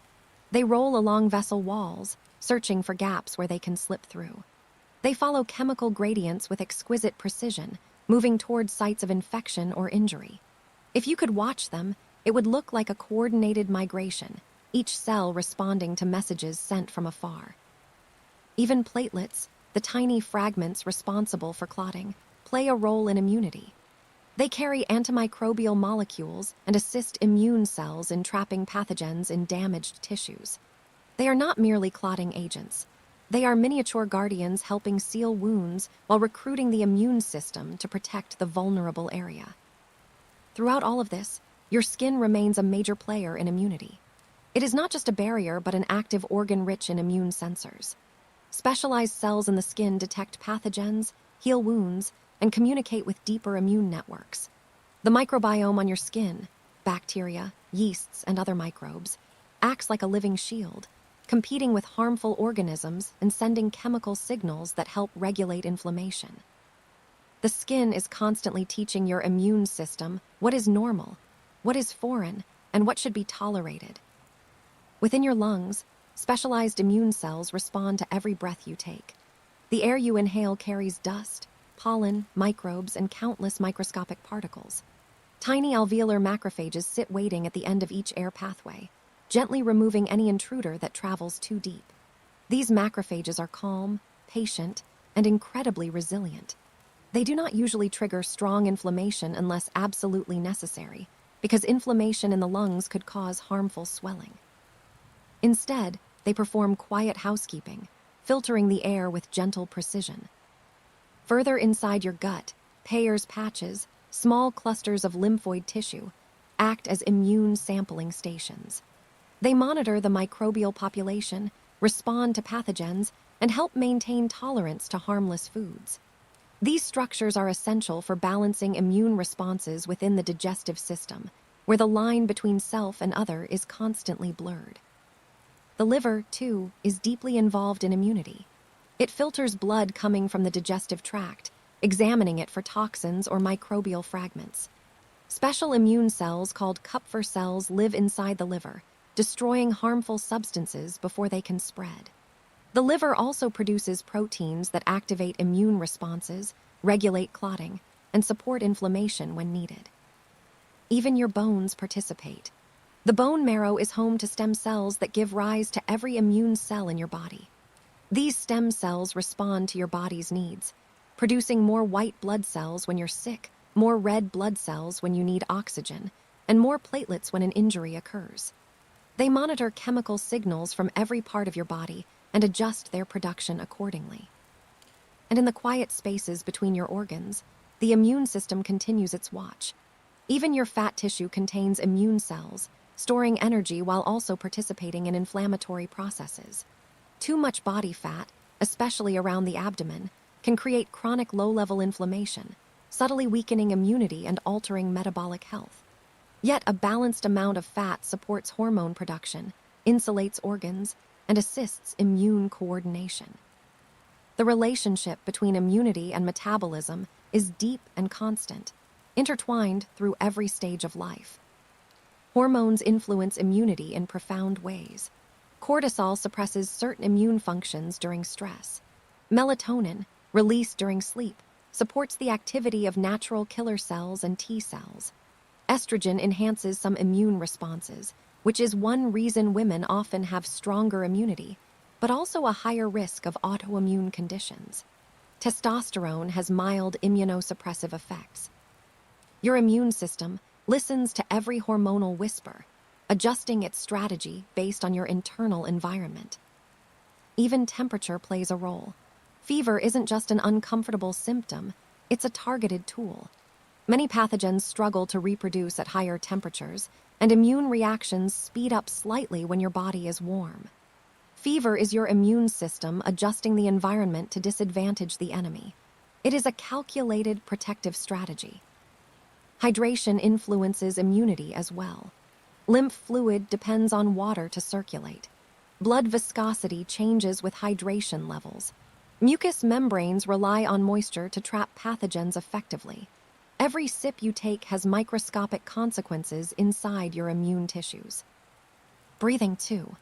They roll along vessel walls, searching for gaps where they can slip through. They follow chemical gradients with exquisite precision, moving toward sites of infection or injury. If you could watch them, it would look like a coordinated migration, each cell responding to messages sent from afar. Even platelets, the tiny fragments responsible for clotting, play a role in immunity. They carry antimicrobial molecules and assist immune cells in trapping pathogens in damaged tissues. They are not merely clotting agents. They are miniature guardians helping seal wounds while recruiting the immune system to protect the vulnerable area. Throughout all of this, your skin remains a major player in immunity. It is not just a barrier, but an active organ rich in immune sensors. Specialized cells in the skin detect pathogens, heal wounds, and communicate with deeper immune networks. The microbiome on your skin, bacteria, yeasts, and other microbes, acts like a living shield, competing with harmful organisms and sending chemical signals that help regulate inflammation. The skin is constantly teaching your immune system what is normal, what is foreign, and what should be tolerated. Within your lungs, specialized immune cells respond to every breath you take. The air you inhale carries dust, pollen, microbes, and countless microscopic particles. Tiny alveolar macrophages sit waiting at the end of each air pathway, gently removing any intruder that travels too deep. These macrophages are calm, patient, and incredibly resilient. They do not usually trigger strong inflammation unless absolutely necessary, because inflammation in the lungs could cause harmful swelling. Instead, they perform quiet housekeeping, filtering the air with gentle precision. Further inside your gut, Peyer's patches, small clusters of lymphoid tissue, act as immune sampling stations. They monitor the microbial population, respond to pathogens, and help maintain tolerance to harmless foods. These structures are essential for balancing immune responses within the digestive system, where the line between self and other is constantly blurred. The liver, too, is deeply involved in immunity. It filters blood coming from the digestive tract, examining it for toxins or microbial fragments. Special immune cells called Kupffer cells live inside the liver, destroying harmful substances before they can spread. The liver also produces proteins that activate immune responses, regulate clotting, and support inflammation when needed. Even your bones participate. The bone marrow is home to stem cells that give rise to every immune cell in your body. These stem cells respond to your body's needs, producing more white blood cells when you're sick, more red blood cells when you need oxygen, and more platelets when an injury occurs. They monitor chemical signals from every part of your body and adjust their production accordingly. And in the quiet spaces between your organs, the immune system continues its watch. Even your fat tissue contains immune cells, storing energy while also participating in inflammatory processes. Too much body fat, especially around the abdomen, can create chronic low-level inflammation, subtly weakening immunity and altering metabolic health. Yet a balanced amount of fat supports hormone production, insulates organs, and assists immune coordination. The relationship between immunity and metabolism is deep and constant, intertwined through every stage of life. Hormones influence immunity in profound ways. Cortisol suppresses certain immune functions during stress. Melatonin, released during sleep, supports the activity of natural killer cells and T cells. Estrogen enhances some immune responses, which is one reason women often have stronger immunity, but also a higher risk of autoimmune conditions. Testosterone has mild immunosuppressive effects. Your immune system listens to every hormonal whisper, adjusting its strategy based on your internal environment. Even temperature plays a role. Fever isn't just an uncomfortable symptom, it's a targeted tool. Many pathogens struggle to reproduce at higher temperatures, and immune reactions speed up slightly when your body is warm. Fever is your immune system adjusting the environment to disadvantage the enemy. It is a calculated protective strategy. Hydration influences immunity as well. Lymph fluid depends on water to circulate. Blood viscosity changes with hydration levels. Mucous membranes rely on moisture to trap pathogens effectively. Every sip you take has microscopic consequences inside your immune tissues. Breathing, too,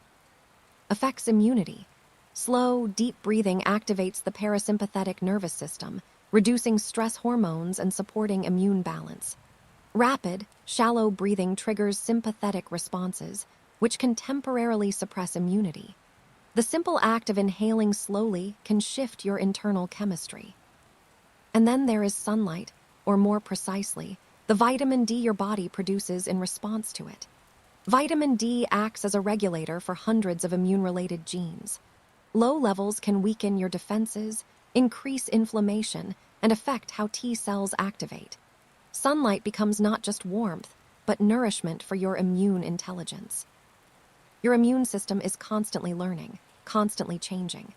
affects immunity. Slow, deep breathing activates the parasympathetic nervous system, reducing stress hormones and supporting immune balance. Rapid, shallow breathing triggers sympathetic responses, which can temporarily suppress immunity. The simple act of inhaling slowly can shift your internal chemistry. And then there is sunlight, or more precisely, the vitamin D your body produces in response to it. Vitamin D acts as a regulator for hundreds of immune-related genes. Low levels can weaken your defenses, increase inflammation, and affect how T cells activate. Sunlight becomes not just warmth, but nourishment for your immune intelligence. Your immune system is constantly learning, constantly changing.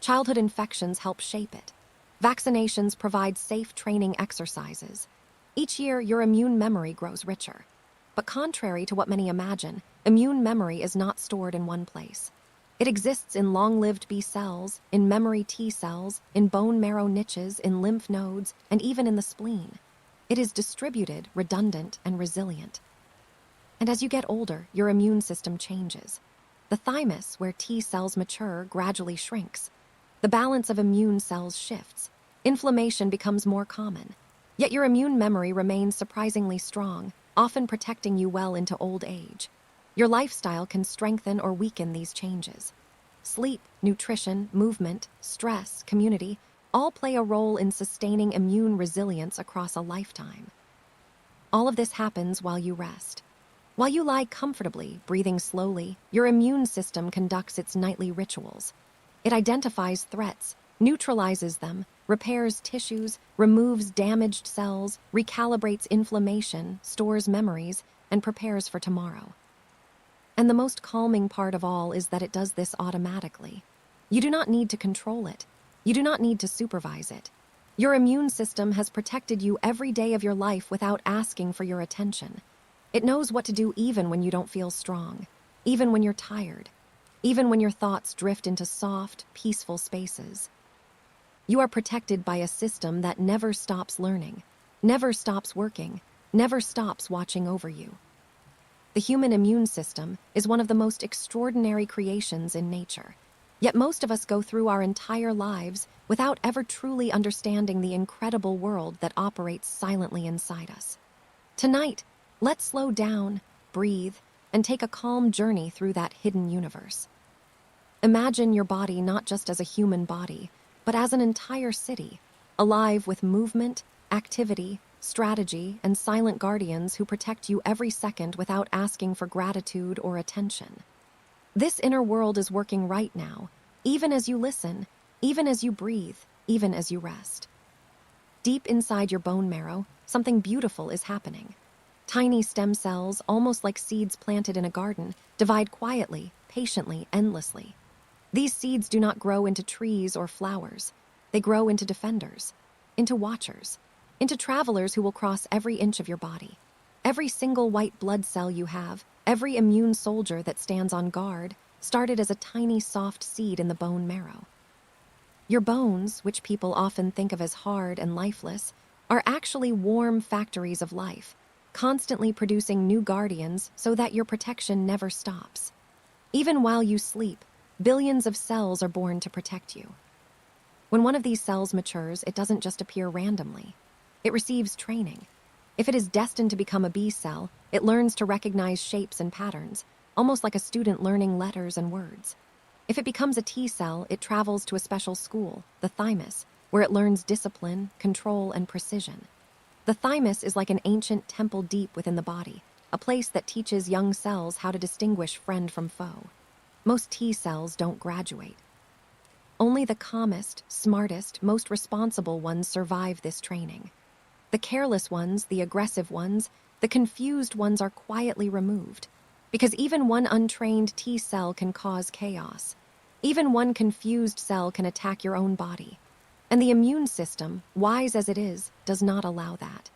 Childhood infections help shape it. Vaccinations provide safe training exercises. Each year, your immune memory grows richer. But contrary to what many imagine, immune memory is not stored in one place. It exists in long-lived B cells, in memory T cells, in bone marrow niches, in lymph nodes, and even in the spleen. It is distributed, redundant, and resilient. And as you get older, your immune system changes. The thymus, where T cells mature, gradually shrinks. The balance of immune cells shifts. Inflammation becomes more common. Yet your immune memory remains surprisingly strong, often protecting you well into old age. Your lifestyle can strengthen or weaken these changes. Sleep, nutrition, movement, stress, community, all play a role in sustaining immune resilience across a lifetime. All of this happens while you rest. While you lie comfortably, breathing slowly, your immune system conducts its nightly rituals. It identifies threats, neutralizes them, repairs tissues, removes damaged cells, recalibrates inflammation, stores memories, and prepares for tomorrow. And the most calming part of all is that it does this automatically. You do not need to control it. You do not need to supervise it. Your immune system has protected you every day of your life without asking for your attention. It knows what to do even when you don't feel strong, even when you're tired, even when your thoughts drift into soft, peaceful spaces. You are protected by a system that never stops learning, never stops working, never stops watching over you. The human immune system is one of the most extraordinary creations in nature. Yet most of us go through our entire lives without ever truly understanding the incredible world that operates silently inside us. Tonight, let's slow down, breathe, and take a calm journey through that hidden universe. Imagine your body not just as a human body, but as an entire city, alive with movement, activity, strategy, and silent guardians who protect you every second without asking for gratitude or attention. This inner world is working right now, even as you listen, even as you breathe, even as you rest. Deep inside your bone marrow, something beautiful is happening. Tiny stem cells, almost like seeds planted in a garden, divide quietly, patiently, endlessly. These seeds do not grow into trees or flowers. They grow into defenders, into watchers, into travelers who will cross every inch of your body. Every single white blood cell you have, every immune soldier that stands on guard, started as a tiny soft seed in the bone marrow. Your bones, which people often think of as hard and lifeless, are actually warm factories of life, constantly producing new guardians so that your protection never stops. Even while you sleep, billions of cells are born to protect you. When one of these cells matures, it doesn't just appear randomly. It receives training. If it is destined to become a B cell, it learns to recognize shapes and patterns, almost like a student learning letters and words. If it becomes a T cell, it travels to a special school, the thymus, where it learns discipline, control, and precision. The thymus is like an ancient temple deep within the body, a place that teaches young cells how to distinguish friend from foe. Most T cells don't graduate. Only the calmest, smartest, most responsible ones survive this training. The careless ones, the aggressive ones, the confused ones are quietly removed, because even one untrained T cell can cause chaos. Even one confused cell can attack your own body. And the immune system, wise as it is, does not allow that.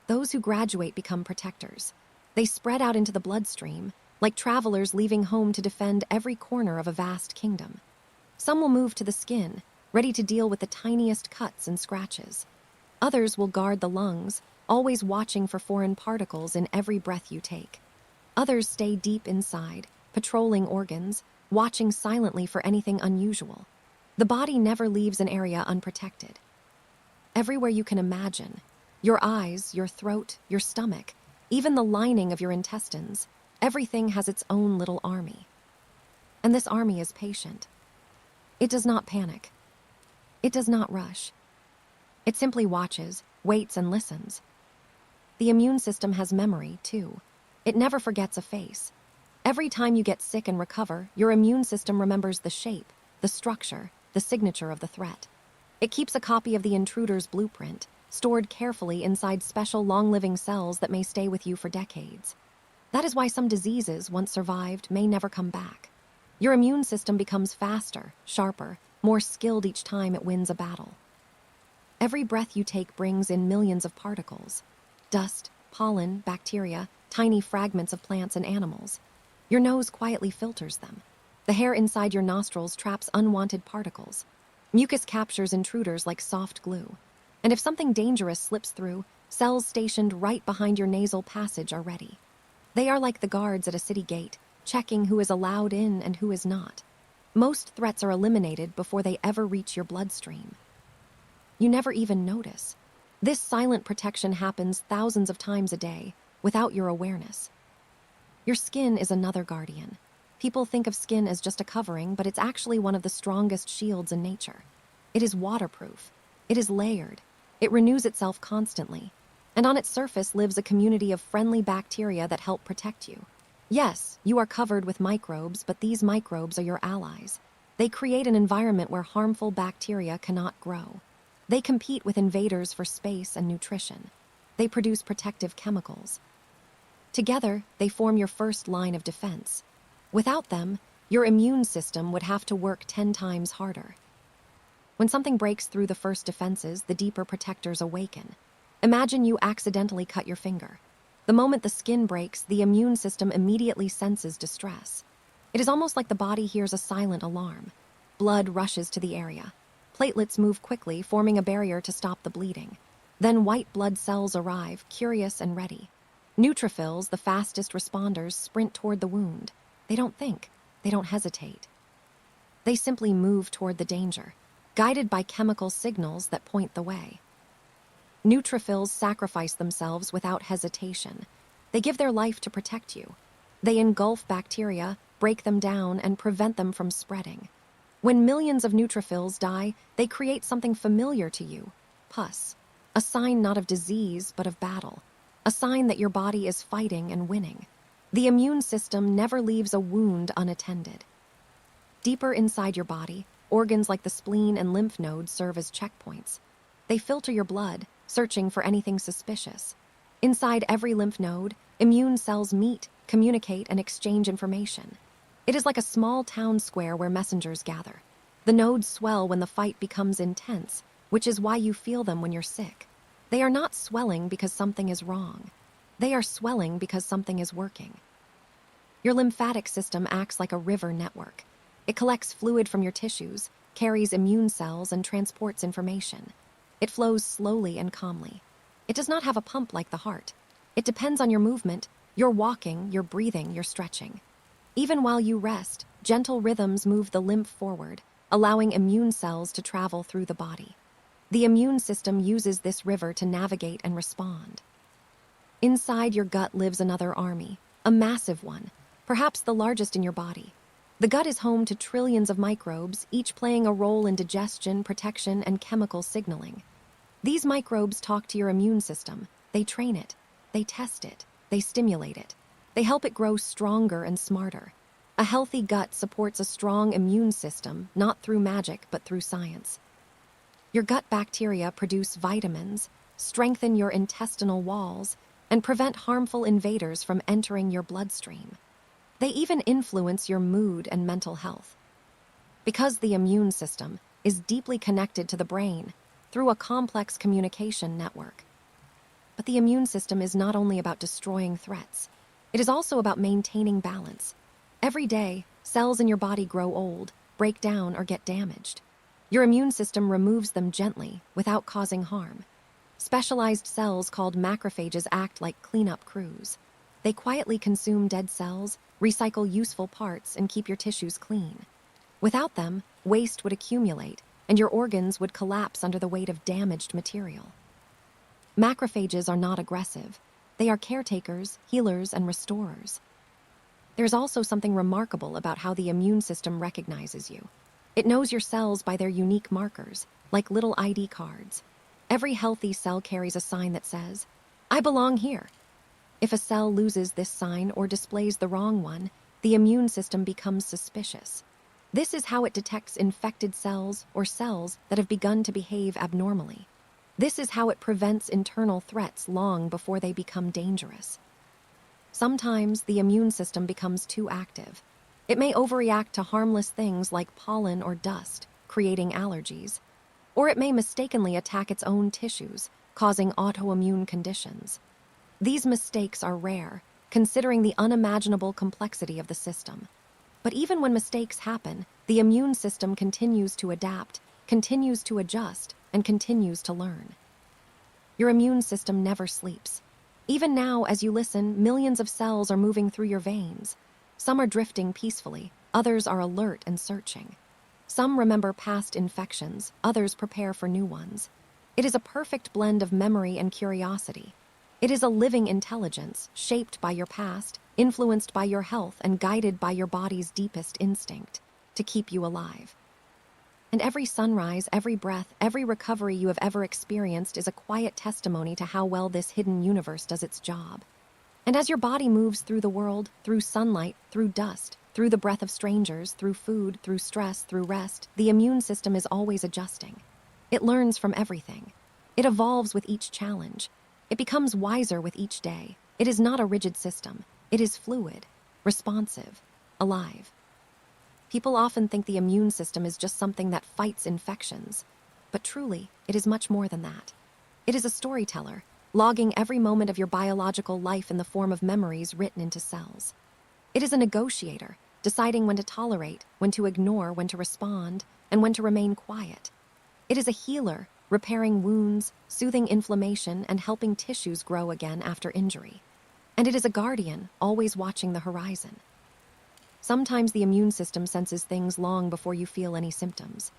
Those who graduate become protectors. They spread out into the bloodstream, like travelers leaving home to defend every corner of a vast kingdom. Some will move to the skin, ready to deal with the tiniest cuts and scratches. Others will guard the lungs, always watching for foreign particles in every breath you take. Others stay deep inside, patrolling organs, watching silently for anything unusual. The body never leaves an area unprotected. Everywhere you can imagine, your eyes, your throat, your stomach, even the lining of your intestines, everything has its own little army. And this army is patient. It does not panic. It does not rush. It simply watches, waits, and listens. The immune system has memory, too. It never forgets a face. Every time you get sick and recover, your immune system remembers the shape, the structure, the signature of the threat. It keeps a copy of the intruder's blueprint, stored carefully inside special long-living cells that may stay with you for decades. That is why some diseases, once survived, may never come back. Your immune system becomes faster, sharper, more skilled each time it wins a battle. Every breath you take brings in millions of particles. Dust, pollen, bacteria, tiny fragments of plants and animals. Your nose quietly filters them. The hair inside your nostrils traps unwanted particles. Mucus captures intruders like soft glue. And if something dangerous slips through, cells stationed right behind your nasal passage are ready. They are like the guards at a city gate, checking who is allowed in and who is not. Most threats are eliminated before they ever reach your bloodstream. You never even notice. This silent protection happens thousands of times a day, without your awareness. Your skin is another guardian. People think of skin as just a covering, but it's actually one of the strongest shields in nature. It is waterproof. It is layered. It renews itself constantly. And on its surface lives a community of friendly bacteria that help protect you. Yes, you are covered with microbes, but these microbes are your allies. They create an environment where harmful bacteria cannot grow. They compete with invaders for space and nutrition. They produce protective chemicals. Together, they form your first line of defense. Without them, your immune system would have to work 10 times harder. When something breaks through the first defenses, the deeper protectors awaken. Imagine you accidentally cut your finger. The moment the skin breaks, the immune system immediately senses distress. It is almost like the body hears a silent alarm. Blood rushes to the area. Platelets move quickly, forming a barrier to stop the bleeding. Then white blood cells arrive, curious and ready. Neutrophils, the fastest responders, sprint toward the wound. They don't think. They don't hesitate. They simply move toward the danger, guided by chemical signals that point the way. Neutrophils sacrifice themselves without hesitation. They give their life to protect you. They engulf bacteria, break them down, and prevent them from spreading. When millions of neutrophils die, they create something familiar to you: pus. A sign not of disease, but of battle. A sign that your body is fighting and winning. The immune system never leaves a wound unattended. Deeper inside your body, organs like the spleen and lymph nodes serve as checkpoints. They filter your blood, searching for anything suspicious. Inside every lymph node, immune cells meet, communicate, and exchange information. It is like a small town square where messengers gather. The nodes swell when the fight becomes intense, which is why you feel them when you're sick. They are not swelling because something is wrong. They are swelling because something is working. Your lymphatic system acts like a river network. It collects fluid from your tissues, carries immune cells, and transports information. It flows slowly and calmly. It does not have a pump like the heart. It depends on your movement, your walking, your breathing, your stretching. Even while you rest, gentle rhythms move the lymph forward, allowing immune cells to travel through the body. The immune system uses this river to navigate and respond. Inside your gut lives another army, a massive one, perhaps the largest in your body. The gut is home to trillions of microbes, each playing a role in digestion, protection, and chemical signaling. These microbes talk to your immune system. They train it. They test it. They stimulate it. They help it grow stronger and smarter. A healthy gut supports a strong immune system, not through magic, but through science. Your gut bacteria produce vitamins, strengthen your intestinal walls, and prevent harmful invaders from entering your bloodstream. They even influence your mood and mental health. Because the immune system is deeply connected to the brain through a complex communication network. But the immune system is not only about destroying threats. It is also about maintaining balance. Every day, cells in your body grow old, break down, or get damaged. Your immune system removes them gently, without causing harm. Specialized cells called macrophages act like cleanup crews. They quietly consume dead cells, recycle useful parts, and keep your tissues clean. Without them, waste would accumulate, and your organs would collapse under the weight of damaged material. Macrophages are not aggressive. They are caretakers, healers, and restorers. There's also something remarkable about how the immune system recognizes you. It knows your cells by their unique markers, like little ID cards. Every healthy cell carries a sign that says, "I belong here." If a cell loses this sign or displays the wrong one, the immune system becomes suspicious. This is how it detects infected cells or cells that have begun to behave abnormally. This is how it prevents internal threats long before they become dangerous. Sometimes the immune system becomes too active. It may overreact to harmless things like pollen or dust, creating allergies. Or it may mistakenly attack its own tissues, causing autoimmune conditions. These mistakes are rare, considering the unimaginable complexity of the system. But even when mistakes happen, the immune system continues to adapt, continues to adjust, and continues to learn. Your immune system never sleeps. Even now, as you listen, millions of cells are moving through your veins. Some are drifting peacefully, others are alert and searching. Some remember past infections, others prepare for new ones. It is a perfect blend of memory and curiosity. It is a living intelligence, shaped by your past, influenced by your health, and guided by your body's deepest instinct, to keep you alive. And every sunrise, every breath, every recovery you have ever experienced is a quiet testimony to how well this hidden universe does its job. And as your body moves through the world, through sunlight, through dust, through the breath of strangers, through food, through stress, through rest, the immune system is always adjusting. It learns from everything. It evolves with each challenge. It becomes wiser with each day. It is not a rigid system. It is fluid, responsive, alive. People often think the immune system is just something that fights infections, but truly, it is much more than that. It is a storyteller, logging every moment of your biological life in the form of memories written into cells. It is a negotiator, deciding when to tolerate, when to ignore, when to respond, and when to remain quiet. It is a healer, repairing wounds, soothing inflammation, and helping tissues grow again after injury. And it is a guardian, always watching the horizon. Sometimes the immune system senses things long before you feel any symptoms.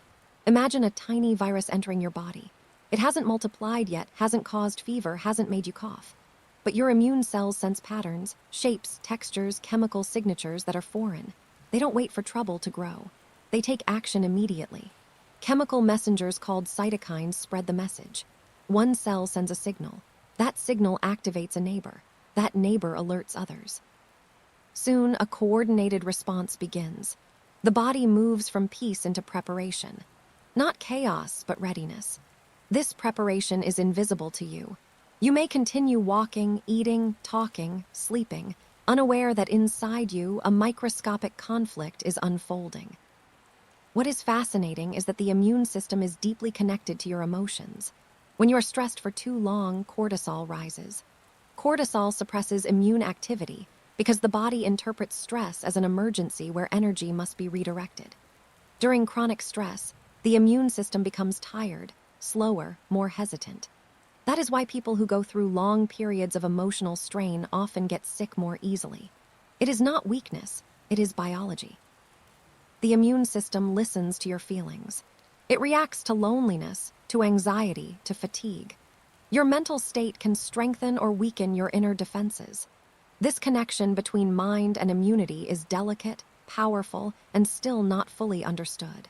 Imagine a tiny virus entering your body. It hasn't multiplied yet, hasn't caused fever, hasn't made you cough. But your immune cells sense patterns, shapes, textures, chemical signatures that are foreign. They don't wait for trouble to grow. They take action immediately. Chemical messengers called cytokines spread the message. One cell sends a signal. That signal activates a neighbor. That neighbor alerts others. Soon, a coordinated response begins. The body moves from peace into preparation. Not chaos, but readiness. This preparation is invisible to you. You may continue walking, eating, talking, sleeping, unaware that inside you a microscopic conflict is unfolding. What is fascinating is that the immune system is deeply connected to your emotions. When you are stressed for too long, cortisol rises. Cortisol suppresses immune activity because the body interprets stress as an emergency where energy must be redirected. During chronic stress, the immune system becomes tired, slower, more hesitant. That is why people who go through long periods of emotional strain often get sick more easily. It is not weakness, it is biology. The immune system listens to your feelings. It reacts to loneliness, to anxiety, to fatigue. Your mental state can strengthen or weaken your inner defenses. This connection between mind and immunity is delicate, powerful, and still not fully understood.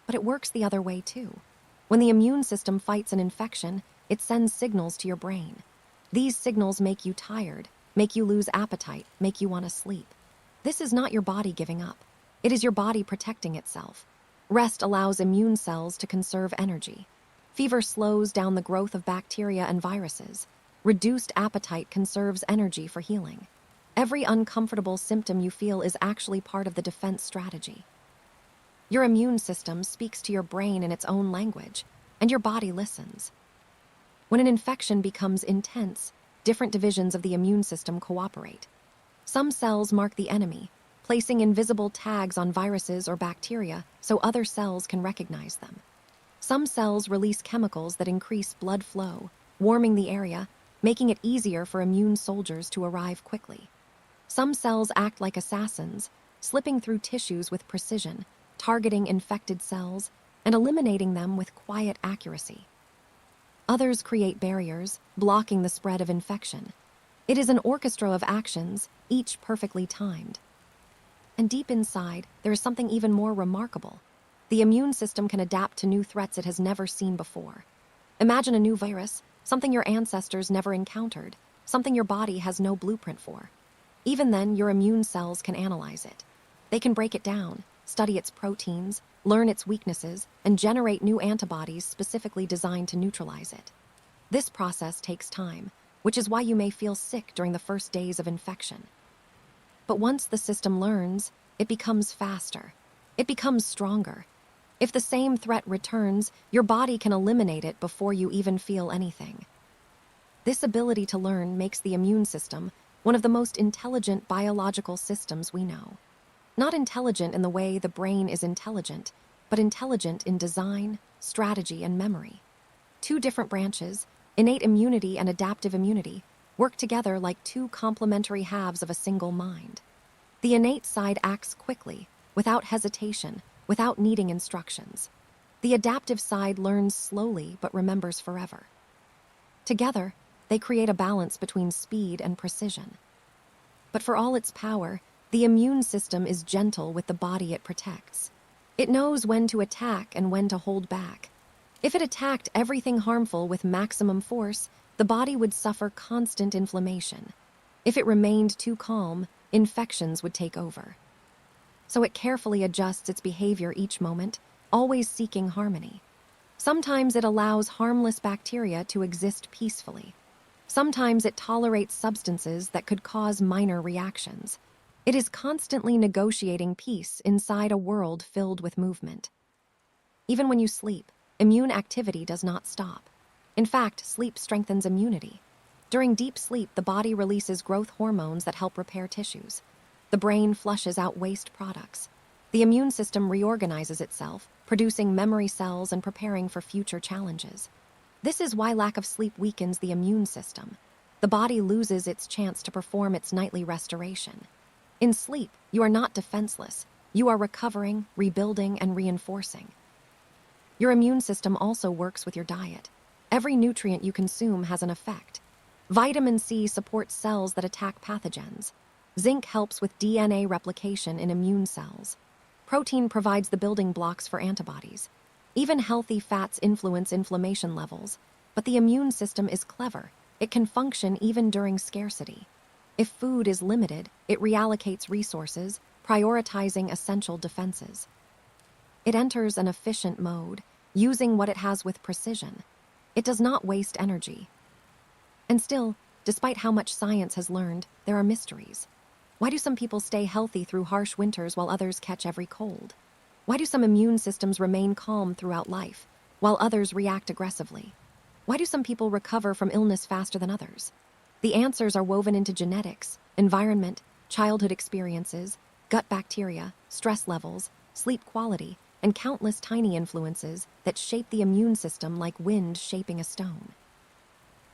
But it works the other way too. When the immune system fights an infection, it sends signals to your brain. These signals make you tired, make you lose appetite, make you want to sleep. This is not your body giving up. It is your body protecting itself. Rest allows immune cells to conserve energy. Fever slows down the growth of bacteria and viruses. Reduced appetite conserves energy for healing. Every uncomfortable symptom you feel is actually part of the defense strategy. Your immune system speaks to your brain in its own language, and your body listens. When an infection becomes intense, different divisions of the immune system cooperate. Some cells mark the enemy, placing invisible tags on viruses or bacteria so other cells can recognize them. Some cells release chemicals that increase blood flow, warming the area, making it easier for immune soldiers to arrive quickly. Some cells act like assassins, slipping through tissues with precision, targeting infected cells, and eliminating them with quiet accuracy. Others create barriers, blocking the spread of infection. It is an orchestra of actions, each perfectly timed. And deep inside, there is something even more remarkable. The immune system can adapt to new threats it has never seen before. Imagine a new virus, something your ancestors never encountered, something your body has no blueprint for. Even then, your immune cells can analyze it. They can break it down, study its proteins, learn its weaknesses, and generate new antibodies specifically designed to neutralize it. This process takes time, which is why you may feel sick during the first days of infection. But once the system learns, it becomes faster. It becomes stronger. If the same threat returns, your body can eliminate it before you even feel anything. This ability to learn makes the immune system one of the most intelligent biological systems we know. Not intelligent in the way the brain is intelligent, but intelligent in design, strategy, and memory. Two different branches, innate immunity and adaptive immunity, work together like two complementary halves of a single mind. The innate side acts quickly, without hesitation, without needing instructions. The adaptive side learns slowly but remembers forever. Together, they create a balance between speed and precision. But for all its power, the immune system is gentle with the body it protects. It knows when to attack and when to hold back. If it attacked everything harmful with maximum force, the body would suffer constant inflammation. If it remained too calm, infections would take over. So it carefully adjusts its behavior each moment, always seeking harmony. Sometimes it allows harmless bacteria to exist peacefully. Sometimes it tolerates substances that could cause minor reactions. It is constantly negotiating peace inside a world filled with movement. Even when you sleep, immune activity does not stop. In fact, sleep strengthens immunity. During deep sleep, the body releases growth hormones that help repair tissues. The brain flushes out waste products. The immune system reorganizes itself, producing memory cells and preparing for future challenges. This is why lack of sleep weakens the immune system. The body loses its chance to perform its nightly restoration. In sleep, you are not defenseless. You are recovering, rebuilding, and reinforcing. Your immune system also works with your diet. Every nutrient you consume has an effect. Vitamin C supports cells that attack pathogens. Zinc helps with DNA replication in immune cells. Protein provides the building blocks for antibodies. Even healthy fats influence inflammation levels. But the immune system is clever. It can function even during scarcity. If food is limited, it reallocates resources, prioritizing essential defenses. It enters an efficient mode, using what it has with precision. It does not waste energy. And still, despite how much science has learned, there are mysteries. Why do some people stay healthy through harsh winters while others catch every cold? Why do some immune systems remain calm throughout life, while others react aggressively? Why do some people recover from illness faster than others? The answers are woven into genetics, environment, childhood experiences, gut bacteria, stress levels, sleep quality, and countless tiny influences that shape the immune system like wind shaping a stone.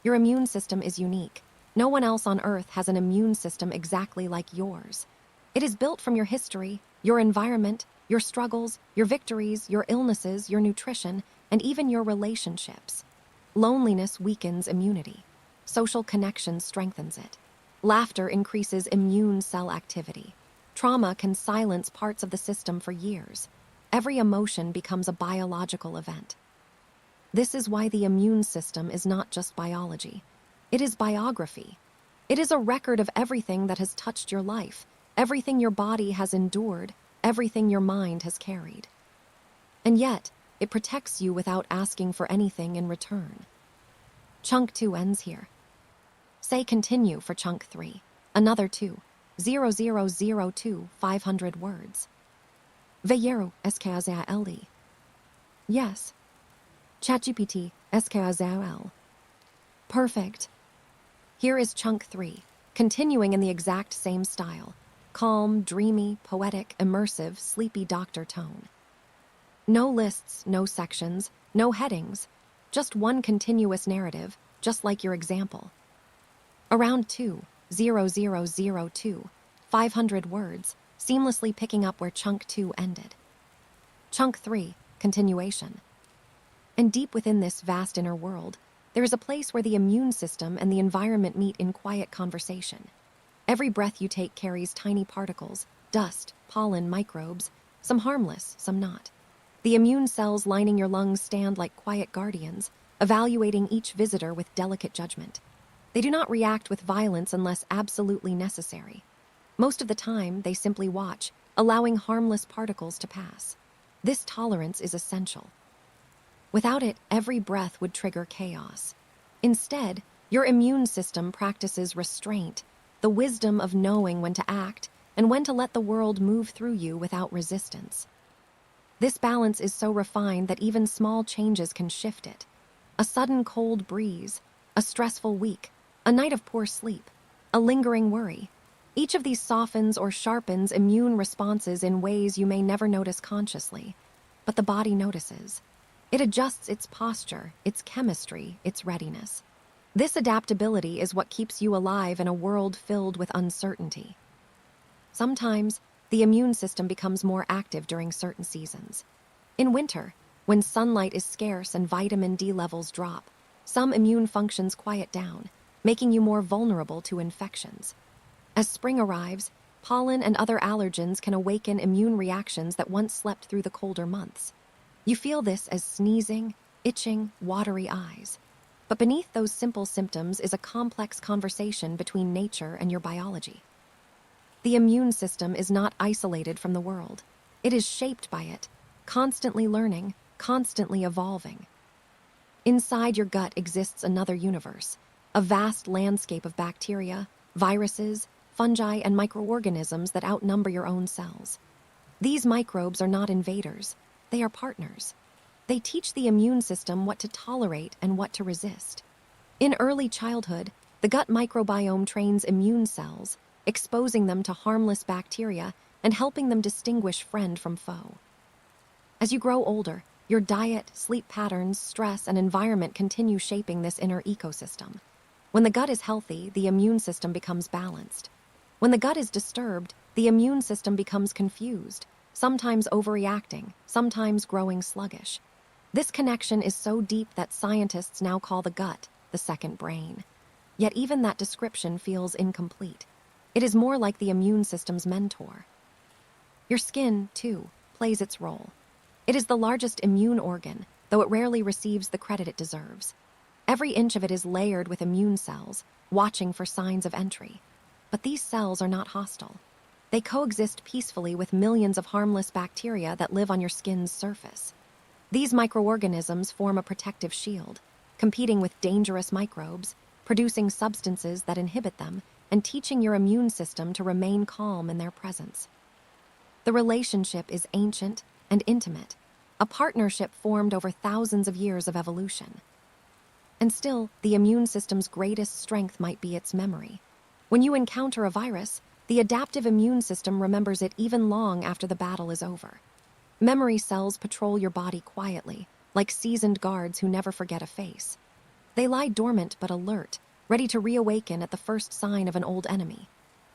Your immune system is unique. No one else on Earth has an immune system exactly like yours. It is built from your history, your environment, your struggles, your victories, your illnesses, your nutrition, and even your relationships. Loneliness weakens immunity. Social connection strengthens it. Laughter increases immune cell activity. Trauma can silence parts of the system for years. Every emotion becomes a biological event. This is why the immune system is not just biology. It is biography. It is a record of everything that has touched your life, everything your body has endured, everything your mind has carried. And yet, it protects you without asking for anything in return. Chunk 2 ends here. Say continue for chunk 3. Another 2. 500 words. Veyeru SKAZL. Yes. ChatGPT SKAZL. Perfect. Here is chunk 3, continuing in the exact same style. Calm, dreamy, poetic, immersive, sleepy doctor tone. No lists, no sections, no headings. Just one continuous narrative, just like your example. Around 2. 500 words, seamlessly picking up where chunk 2 ended. Chunk 3, continuation. And deep within this vast inner world, there is a place where the immune system and the environment meet in quiet conversation. Every breath you take carries tiny particles, dust, pollen, microbes, some harmless, some not. The immune cells lining your lungs stand like quiet guardians, evaluating each visitor with delicate judgment. They do not react with violence unless absolutely necessary. Most of the time, they simply watch, allowing harmless particles to pass. This tolerance is essential. Without it, every breath would trigger chaos. Instead, your immune system practices restraint, the wisdom of knowing when to act and when to let the world move through you without resistance. This balance is so refined that even small changes can shift it. A sudden cold breeze, a stressful week, a night of poor sleep, a lingering worry. Each of these softens or sharpens immune responses in ways you may never notice consciously, but the body notices. It adjusts its posture, its chemistry, its readiness. This adaptability is what keeps you alive in a world filled with uncertainty. Sometimes, the immune system becomes more active during certain seasons. In winter, when sunlight is scarce and vitamin D levels drop, some immune functions quiet down, making you more vulnerable to infections. As spring arrives, pollen and other allergens can awaken immune reactions that once slept through the colder months. You feel this as sneezing, itching, watery eyes. But beneath those simple symptoms is a complex conversation between nature and your biology. The immune system is not isolated from the world. It is shaped by it, constantly learning, constantly evolving. Inside your gut exists another universe, a vast landscape of bacteria, viruses, fungi, and microorganisms that outnumber your own cells. These microbes are not invaders, they are partners. They teach the immune system what to tolerate and what to resist. In early childhood, the gut microbiome trains immune cells, exposing them to harmless bacteria and helping them distinguish friend from foe. As you grow older, your diet, sleep patterns, stress, and environment continue shaping this inner ecosystem. When the gut is healthy, the immune system becomes balanced. When the gut is disturbed, the immune system becomes confused, sometimes overreacting, sometimes growing sluggish. This connection is so deep that scientists now call the gut the second brain. Yet even that description feels incomplete. It is more like the immune system's mentor. Your skin, too, plays its role. It is the largest immune organ, though it rarely receives the credit it deserves. Every inch of it is layered with immune cells, watching for signs of entry. But these cells are not hostile. They coexist peacefully with millions of harmless bacteria that live on your skin's surface. These microorganisms form a protective shield, competing with dangerous microbes, producing substances that inhibit them, and teaching your immune system to remain calm in their presence. The relationship is ancient and intimate, a partnership formed over thousands of years of evolution. And still, the immune system's greatest strength might be its memory. When you encounter a virus, the adaptive immune system remembers it even long after the battle is over. Memory cells patrol your body quietly, like seasoned guards who never forget a face. They lie dormant but alert, ready to reawaken at the first sign of an old enemy.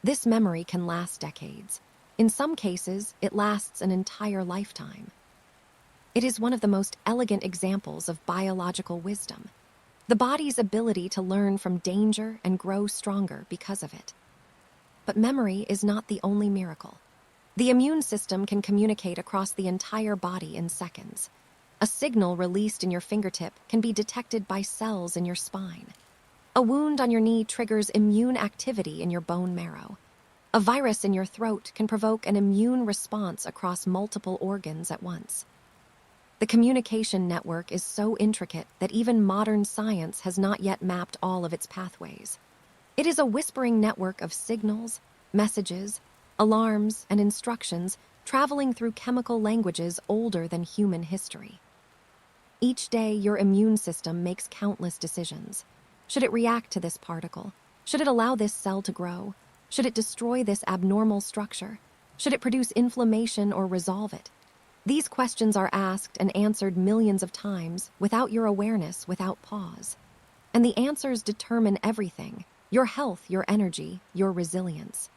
This memory can last decades. In some cases, it lasts an entire lifetime. It is one of the most elegant examples of biological wisdom. The body's ability to learn from danger and grow stronger because of it. But memory is not the only miracle. The immune system can communicate across the entire body in seconds. A signal released in your fingertip can be detected by cells in your spine. A wound on your knee triggers immune activity in your bone marrow. A virus in your throat can provoke an immune response across multiple organs at once. The communication network is so intricate that even modern science has not yet mapped all of its pathways. It is a whispering network of signals, messages, alarms, and instructions traveling through chemical languages older than human history. Each day, your immune system makes countless decisions. Should it react to this particle? Should it allow this cell to grow? Should it destroy this abnormal structure? Should it produce inflammation or resolve it? These questions are asked and answered millions of times without your awareness, without pause. And the answers determine everything: your health, your energy, your resilience.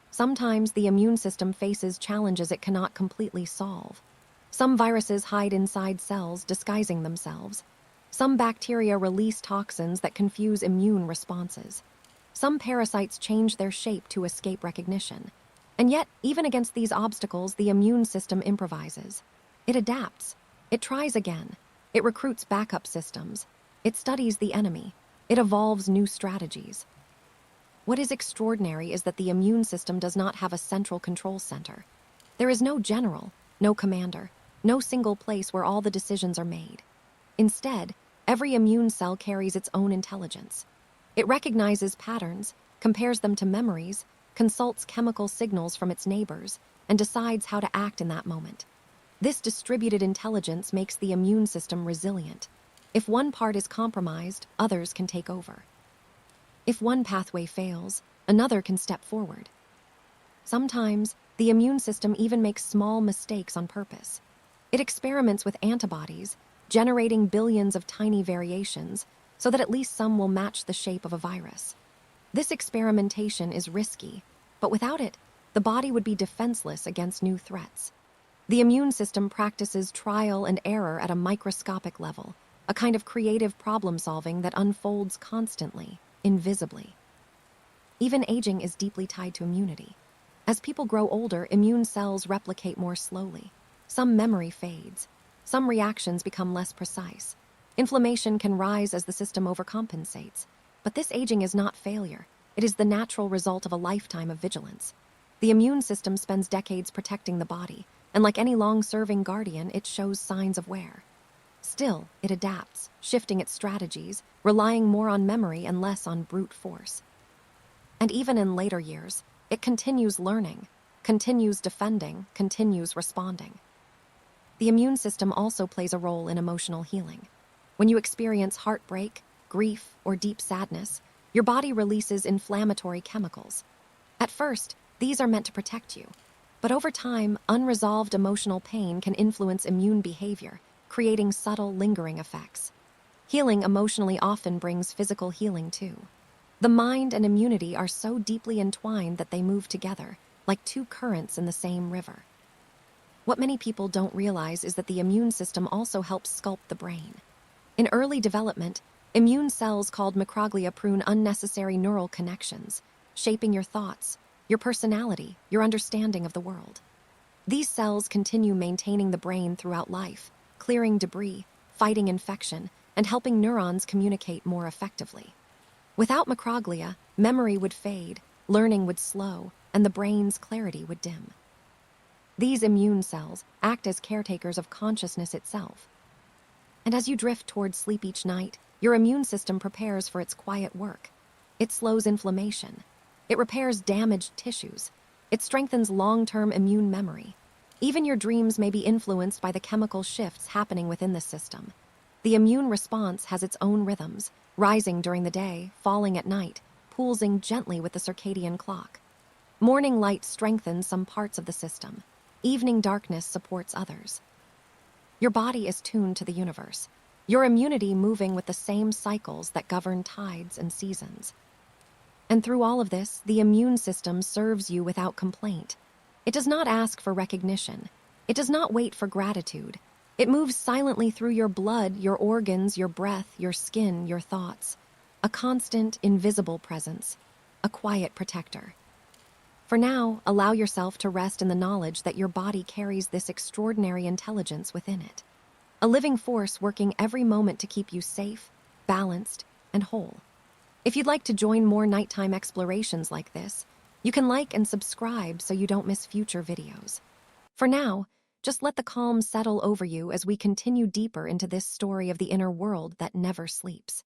Sometimes the immune system faces challenges it cannot completely solve. Some viruses hide inside cells, disguising themselves. Some bacteria release toxins that confuse immune responses. Some parasites change their shape to escape recognition. And yet, even against these obstacles, the immune system improvises. It adapts. It tries again. It recruits backup systems. It studies the enemy. It evolves new strategies. What is extraordinary is that the immune system does not have a central control center. There is no general, no commander, no single place where all the decisions are made. Instead, every immune cell carries its own intelligence. It recognizes patterns, compares them to memories, consults chemical signals from its neighbors, and decides how to act in that moment. This distributed intelligence makes the immune system resilient. If one part is compromised, others can take over. If one pathway fails, another can step forward. Sometimes, the immune system even makes small mistakes on purpose. It experiments with antibodies, generating billions of tiny variations, so that at least some will match the shape of a virus. This experimentation is risky, but without it, the body would be defenseless against new threats. The immune system practices trial and error at a microscopic level, a kind of creative problem-solving that unfolds constantly, invisibly. Even aging is deeply tied to immunity. As people grow older, immune cells replicate more slowly. Some memory fades. Some reactions become less precise. Inflammation can rise as the system overcompensates. But this aging is not failure. It is the natural result of a lifetime of vigilance. The immune system spends decades protecting the body, and like any long-serving guardian, it shows signs of wear. Still, it adapts, shifting its strategies, relying more on memory and less on brute force. And even in later years, it continues learning, continues defending, continues responding. The immune system also plays a role in emotional healing. When you experience heartbreak, grief, or deep sadness, your body releases inflammatory chemicals. At first, these are meant to protect you. But over time, unresolved emotional pain can influence immune behavior, creating subtle, lingering effects. Healing emotionally often brings physical healing too. The mind and immunity are so deeply entwined that they move together, like two currents in the same river. What many people don't realize is that the immune system also helps sculpt the brain. In early development, immune cells called microglia prune unnecessary neural connections, shaping your thoughts, your personality, your understanding of the world. These cells continue maintaining the brain throughout life, clearing debris, fighting infection, and helping neurons communicate more effectively. Without microglia, memory would fade, learning would slow, and the brain's clarity would dim. These immune cells act as caretakers of consciousness itself. And as you drift towards sleep each night, your immune system prepares for its quiet work. It slows inflammation. It repairs damaged tissues. It strengthens long-term immune memory. Even your dreams may be influenced by the chemical shifts happening within the system. The immune response has its own rhythms, rising during the day, falling at night, pulsing gently with the circadian clock. Morning light strengthens some parts of the system. Evening darkness supports others. Your body is tuned to the universe, your immunity moving with the same cycles that govern tides and seasons. And through all of this, the immune system serves you without complaint. It does not ask for recognition. It does not wait for gratitude. It moves silently through your blood, your organs, your breath, your skin, your thoughts. A constant, invisible presence. A quiet protector. For now, allow yourself to rest in the knowledge that your body carries this extraordinary intelligence within it. A living force working every moment to keep you safe, balanced, and whole. If you'd like to join more nighttime explorations like this, you can like and subscribe so you don't miss future videos. For now, just let the calm settle over you as we continue deeper into this story of the inner world that never sleeps.